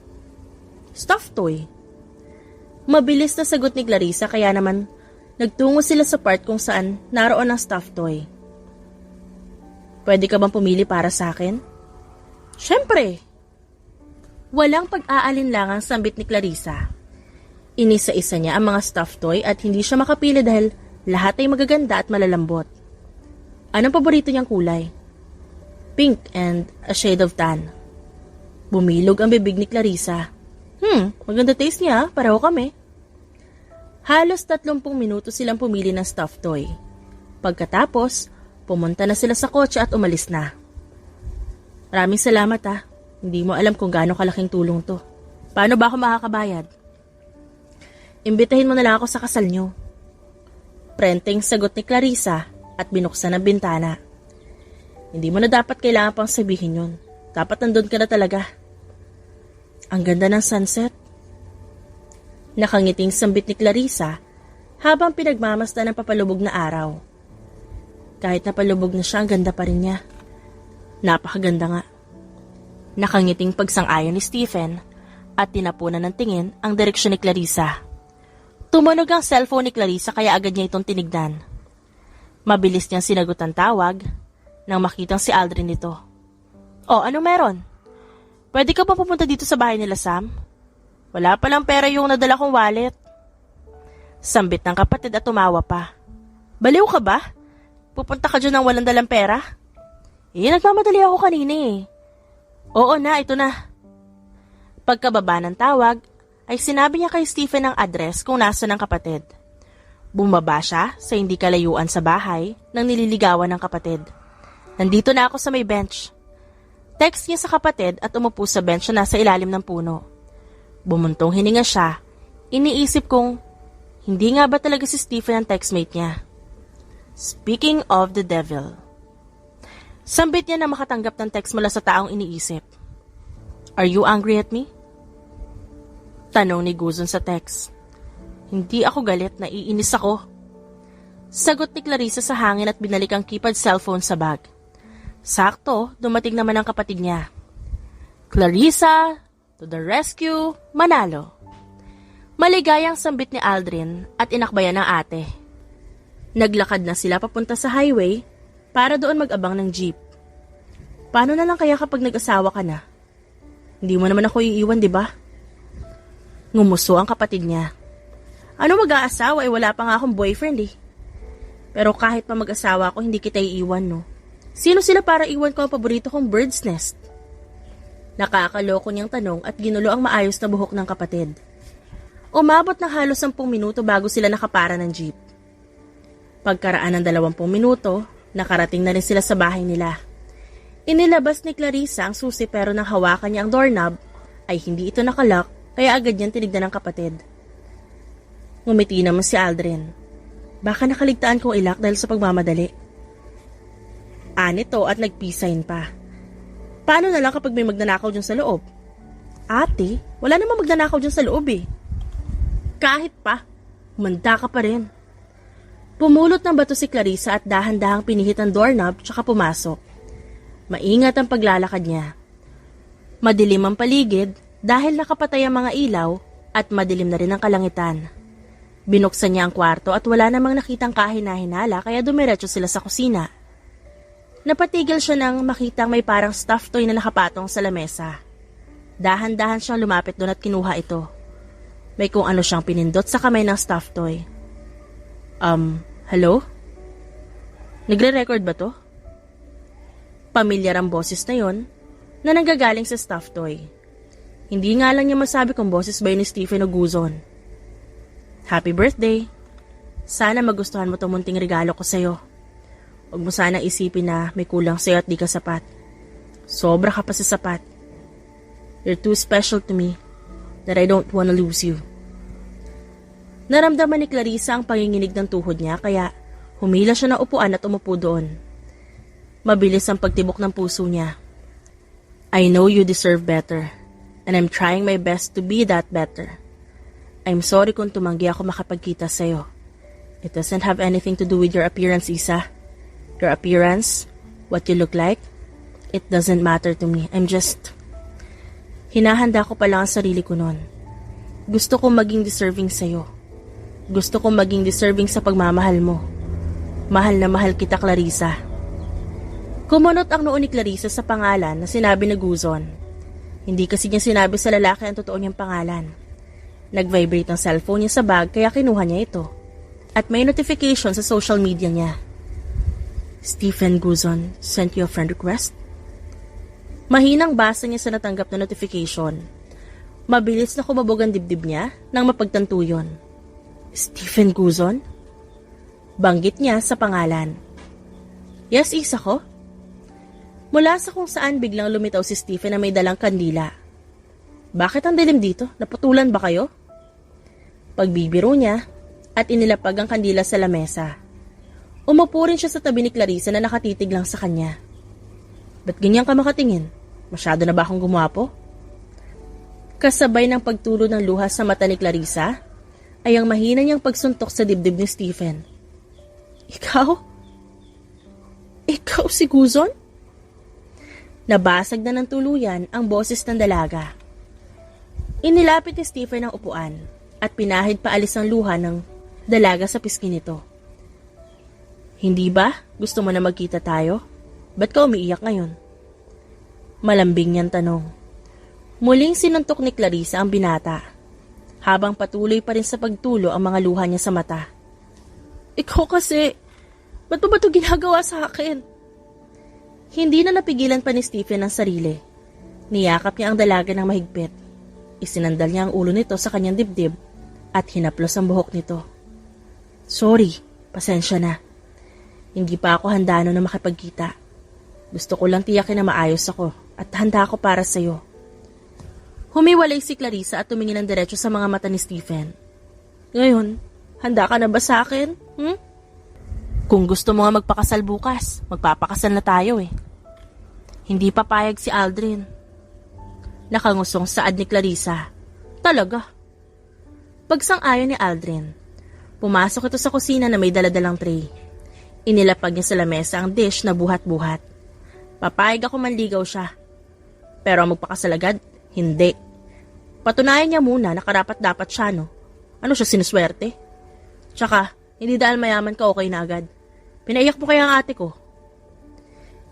Stuffed toy. Mabilis na sagot ni Clarissa kaya naman nagtungo sila sa part kung saan naroon ang stuffed toy. Pwede ka bang pumili para sa akin? Siyempre. Walang pag-aalinlangang sambit ni Clarissa. Inisa-isa niya ang mga stuffed toy at hindi siya makapili dahil lahat ay magaganda at malalambot. Anong paborito niyang kulay? Pink and a shade of tan. Bumilog ang bibig ni Clarissa. Maganda taste niya, pareho kami. Halos 30 minuto silang pumili ng stuffed toy. Pagkatapos, pumunta na sila sa kotse at umalis na. Maraming salamat Hindi mo alam kung gaano kalaking tulong to. Paano ba ako makakabayad? Imbitahin mo na lang ako sa kasal niyo. Prenteng sagot ni Clarissa at binuksan ang bintana. Hindi mo na dapat kailangan pang sabihin yun. Dapat nandun ka na talaga. Ang ganda ng sunset. Nakangiting sambit ni Clarissa habang pinagmamasdan ng papalubog na araw. Kahit napalubog na siya, ang ganda pa rin niya. Napakaganda nga. Nakangiting pagsang-ayon ni Stephen at tinapunan ng tingin ang direksyon ni Clarissa. Tumunog ang cellphone ni Clarissa kaya agad niya itong tinignan. Mabilis niyang sinagot ang tawag nang makitang si Aldrin nito. Ano meron? Pwede ka pa pupunta dito sa bahay nila, Sam? Wala palang pera yung nadala kong wallet. Sambit ng kapatid at tumawa pa. Baliw ka ba? Pupunta ka dyan ng walang dalang pera? Nagmamadali ako kanina eh. Oo na, ito na. Pagkababa ng tawag, ay sinabi niya kay Stephen ang address kung nasa ng kapatid. Bumaba siya sa hindi kalayuan sa bahay nang nililigawan ng kapatid. Nandito na ako sa may bench. Text niya sa kapatid at umupo sa bench na nasa ilalim ng puno. Bumuntong hininga siya. Iniisip kong, hindi nga ba talaga si Stephen ang textmate niya? Speaking of the devil. Sambit niya na makatanggap ng text mula sa taong iniisip. Are you angry at me? Tanong ni Guzon sa text. Hindi ako galit, naiinis ako. Sagot ni Clarissa sa hangin at binalik ang keypad cellphone sa bag. Sakto, dumating naman ang kapatid niya. Clarissa, to the rescue, manalo. Maligayang sambit ni Aldrin at inakbayan ng ate. Naglakad na sila papunta sa highway para doon mag-abang ng jeep. Paano na lang kaya kapag nag-asawa ka na? Hindi mo naman ako iiwan, di ba? Ngumuso ang kapatid niya. Ano mag-aasawa, wala pa nga akong boyfriend eh. Pero kahit pa mag-asawa ako, hindi kita iiwan, no? Sino sila para iwan ko ang paborito kong bird's nest? Nakakaloko niyang tanong at ginulo ang maayos na buhok ng kapatid. Umabot ng halos 10 minuto bago sila nakapara ng jeep. Pagkaraan ng 20 minuto, nakarating na rin sila sa bahay nila. Inilabas ni Clarissa ang susi pero nang hawakan niya ang doorknob ay hindi ito nakalock kaya agad niyang tinignan ng kapatid. Ngumiti naman si Aldrin. Baka nakaligtaan kong ilak dahil sa pagmamadali. Anito at nagpisain pa. Paano na lang kapag may magnanakaw dyan sa loob? Ate, wala namang magnanakaw dyan sa loob eh. Kahit pa, humanda ka pa rin. Pumulot ng bato si Clarissa at dahan-dahang pinihit ang doorknob tsaka pumasok. Maingat ang paglalakad niya. Madilim ang paligid dahil nakapatay ang mga ilaw at madilim na rin ang kalangitan. Binuksan niya ang kwarto at wala namang nakitang kahina-hinala kaya dumiretso sila sa kusina. Napatigil siya nang makitang may parang stuffed toy na nakapatong sa lamesa. Dahan-dahan siyang lumapit doon at kinuha ito. May kung ano siyang pinindot sa kamay ng stuffed toy. Hello? Nagre-record ba to? Pamilyar ang boses na yon na nanggagaling sa stuffed toy. Hindi nga lang niya masabi kung boses ba yun ni Stephen o Guzon. Happy birthday! Sana magustuhan mo itong munting regalo ko sa'yo. Huwag mo sana isipin na may kulang sa'yo at di ka sapat. Sobra ka pa sa sapat. You're too special to me that I don't wanna lose you. Naramdaman ni Clarissa ang panginginig ng tuhod niya kaya humila siya ng upuan at umupo doon. Mabilis ang pagtibok ng puso niya. I know you deserve better, and I'm trying my best to be that better. I'm sorry kung tumanggi ako makapagkita sa'yo. It doesn't have anything to do with your appearance, Isa. Your appearance, what you look like, it doesn't matter to me. I'm just... Hinahanda ko pa lang ang sarili ko noon. Gusto kong maging deserving sa'yo. Gusto kong maging deserving sa pagmamahal mo. Mahal na mahal kita, Clarissa. Kumunot ang noo ni Clarissa sa pangalan na sinabi ni Guzon. Hindi kasi niya sinabi sa lalaki ang totoo niyang pangalan. Nag-vibrate ang cellphone niya sa bag kaya kinuha niya ito. At may notification sa social media niya. Stephen Guzon sent you a friend request? Mahinang basa niya sa natanggap na notification. Mabilis na kumabog ang dibdib niya nang mapagtanto yun. Stephen Guzon? Banggit niya sa pangalan. Yes, Isa ko. Mula sa kung saan biglang lumitaw si Stephen na may dalang kandila. Bakit ang dilim dito? Naputulan ba kayo? Pagbibiro niya at inilapag ang kandila sa lamesa. Umupo rin siya sa tabi ni Clarissa na nakatitig lang sa kanya. Ba't ganyan ka makatingin? Masyado na ba akong gumwapo? Kasabay ng pagtulo ng luha sa mata ni Clarissa, ay ang mahina niyang pagsuntok sa dibdib ni Stephen. Ikaw? Ikaw si Guzon? Nabasag na ng tuluyan ang boses ng dalaga. Inilapit ni Stephen ang upuan at pinahid paalis ang luha ng dalaga sa pisngi nito. Hindi ba? Gusto mo na magkita tayo? Ba't ka umiiyak ngayon? Malambing niyang tanong. Muling sinuntok ni Clarissa ang binata, habang patuloy pa rin sa pagtulo ang mga luha niya sa mata. Ikaw kasi, ba't mo ba ito ginagawa sa akin? Hindi na napigilan pa ni Stephen ang sarili. Niyakap niya ang dalaga ng mahigpit. Isinandal niya ang ulo nito sa kanyang dibdib at hinaplos ang buhok nito. Sorry, pasensya na. Hindi pa ako handa na makipagkita. Gusto ko lang tiyakin na maayos ako at handa ako para sa'yo. Humiwalay si Clarissa at tumingin ng diretso sa mga mata ni Stephen. Ngayon, handa ka na ba sa akin? Kung gusto mo nga magpakasal bukas, magpapakasal na tayo eh. Hindi papayag si Aldrin. Nakangusong saad ni Clarissa. Talaga? Pagsang-ayon ni Aldrin, pumasok ito sa kusina na may daladalang tray. Inilapag niya sa lamesa ang dish na buhat-buhat. Papayag ako manligaw siya. Pero ang magpakasal agad, hindi. Patunayan niya muna na karapat-dapat siya, no? Ano siya, sinuswerte? Tsaka, hindi dahil mayaman ka okay na agad. Pinaiyak mo kaya ang ate ko.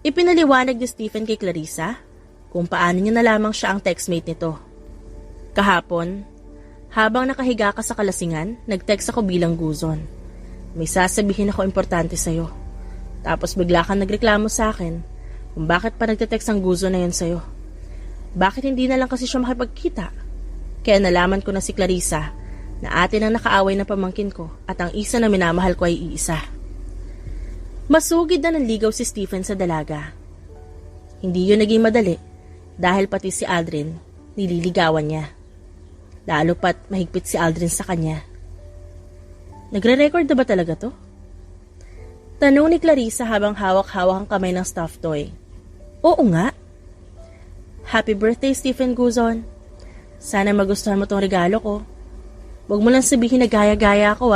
Ipinaliwanag ni Stephen kay Clarissa kung paano niya na lamang siya ang textmate nito. Kahapon, habang nakahiga ka sa kalasingan, nag-text ako bilang guzon. May sasabihin ako importante sa'yo. Tapos bigla kang nagreklamo sa akin kung bakit pa nagte-text ang guzon na yun sa'yo. Bakit hindi na lang kasi siya makipagkita? Kaya nalaman ko na si Clarissa na ate nang nakaaway ng pamangkin ko at ang isa na minamahal ko ay iisa. Masugid na nanligaw si Stephen sa dalaga. Hindi yun naging madali dahil pati si Aldrin nililigawan niya. Lalo pat mahigpit si Aldrin sa kanya. Nagre-record na ba talaga to? Tanong ni Clarissa habang hawak-hawak ang kamay ng stuffed toy. Oo nga. Happy birthday, Stephen Guzon. Sana magustuhan mo tong regalo ko. Huwag mo lang sabihin na gaya-gaya ako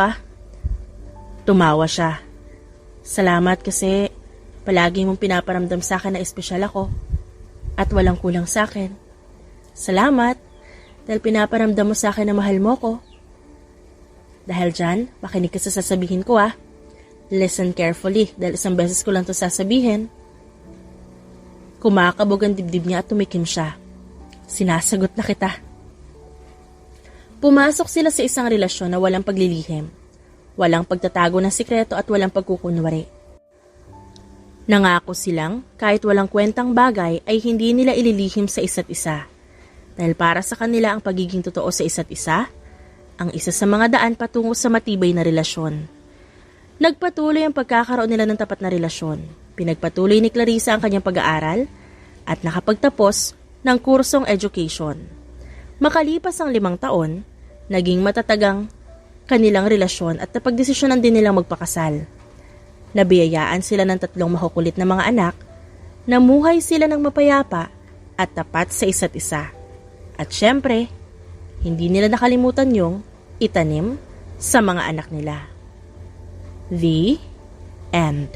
Tumawa siya. Salamat kasi palagi mong pinaparamdam sa akin na espesyal ako at walang kulang sa akin. Salamat dahil pinaparamdam mo sa akin na mahal mo ko. Dahil dyan, makinig ka sa sasabihin ko Listen carefully dahil isang beses ko lang to sasabihin. Kumakabog ang dibdib niya at tumikim siya. Sinasagot na kita. Pumasok sila sa isang relasyon na walang paglilihim, walang pagtatago ng sikreto at walang pagkukunwari. Nangako silang kahit walang kwentang bagay ay hindi nila ililihim sa isa't isa. Dahil para sa kanila ang pagiging totoo sa isa't isa, ang isa sa mga daan patungo sa matibay na relasyon. Nagpatuloy ang pagkakaroon nila ng tapat na relasyon. Pinagpatuloy ni Clarissa ang kanyang pag-aaral at nakapagtapos ng kursong education. Makalipas ang 5 taon, naging matatagang kanilang relasyon at napagdesisyonan din nilang magpakasal. Nabiyayaan sila ng 3 makukulit na mga anak, namuhay sila ng mapayapa at tapat sa isa't isa. At syempre, hindi nila nakalimutan yung itanim sa mga anak nila. The end.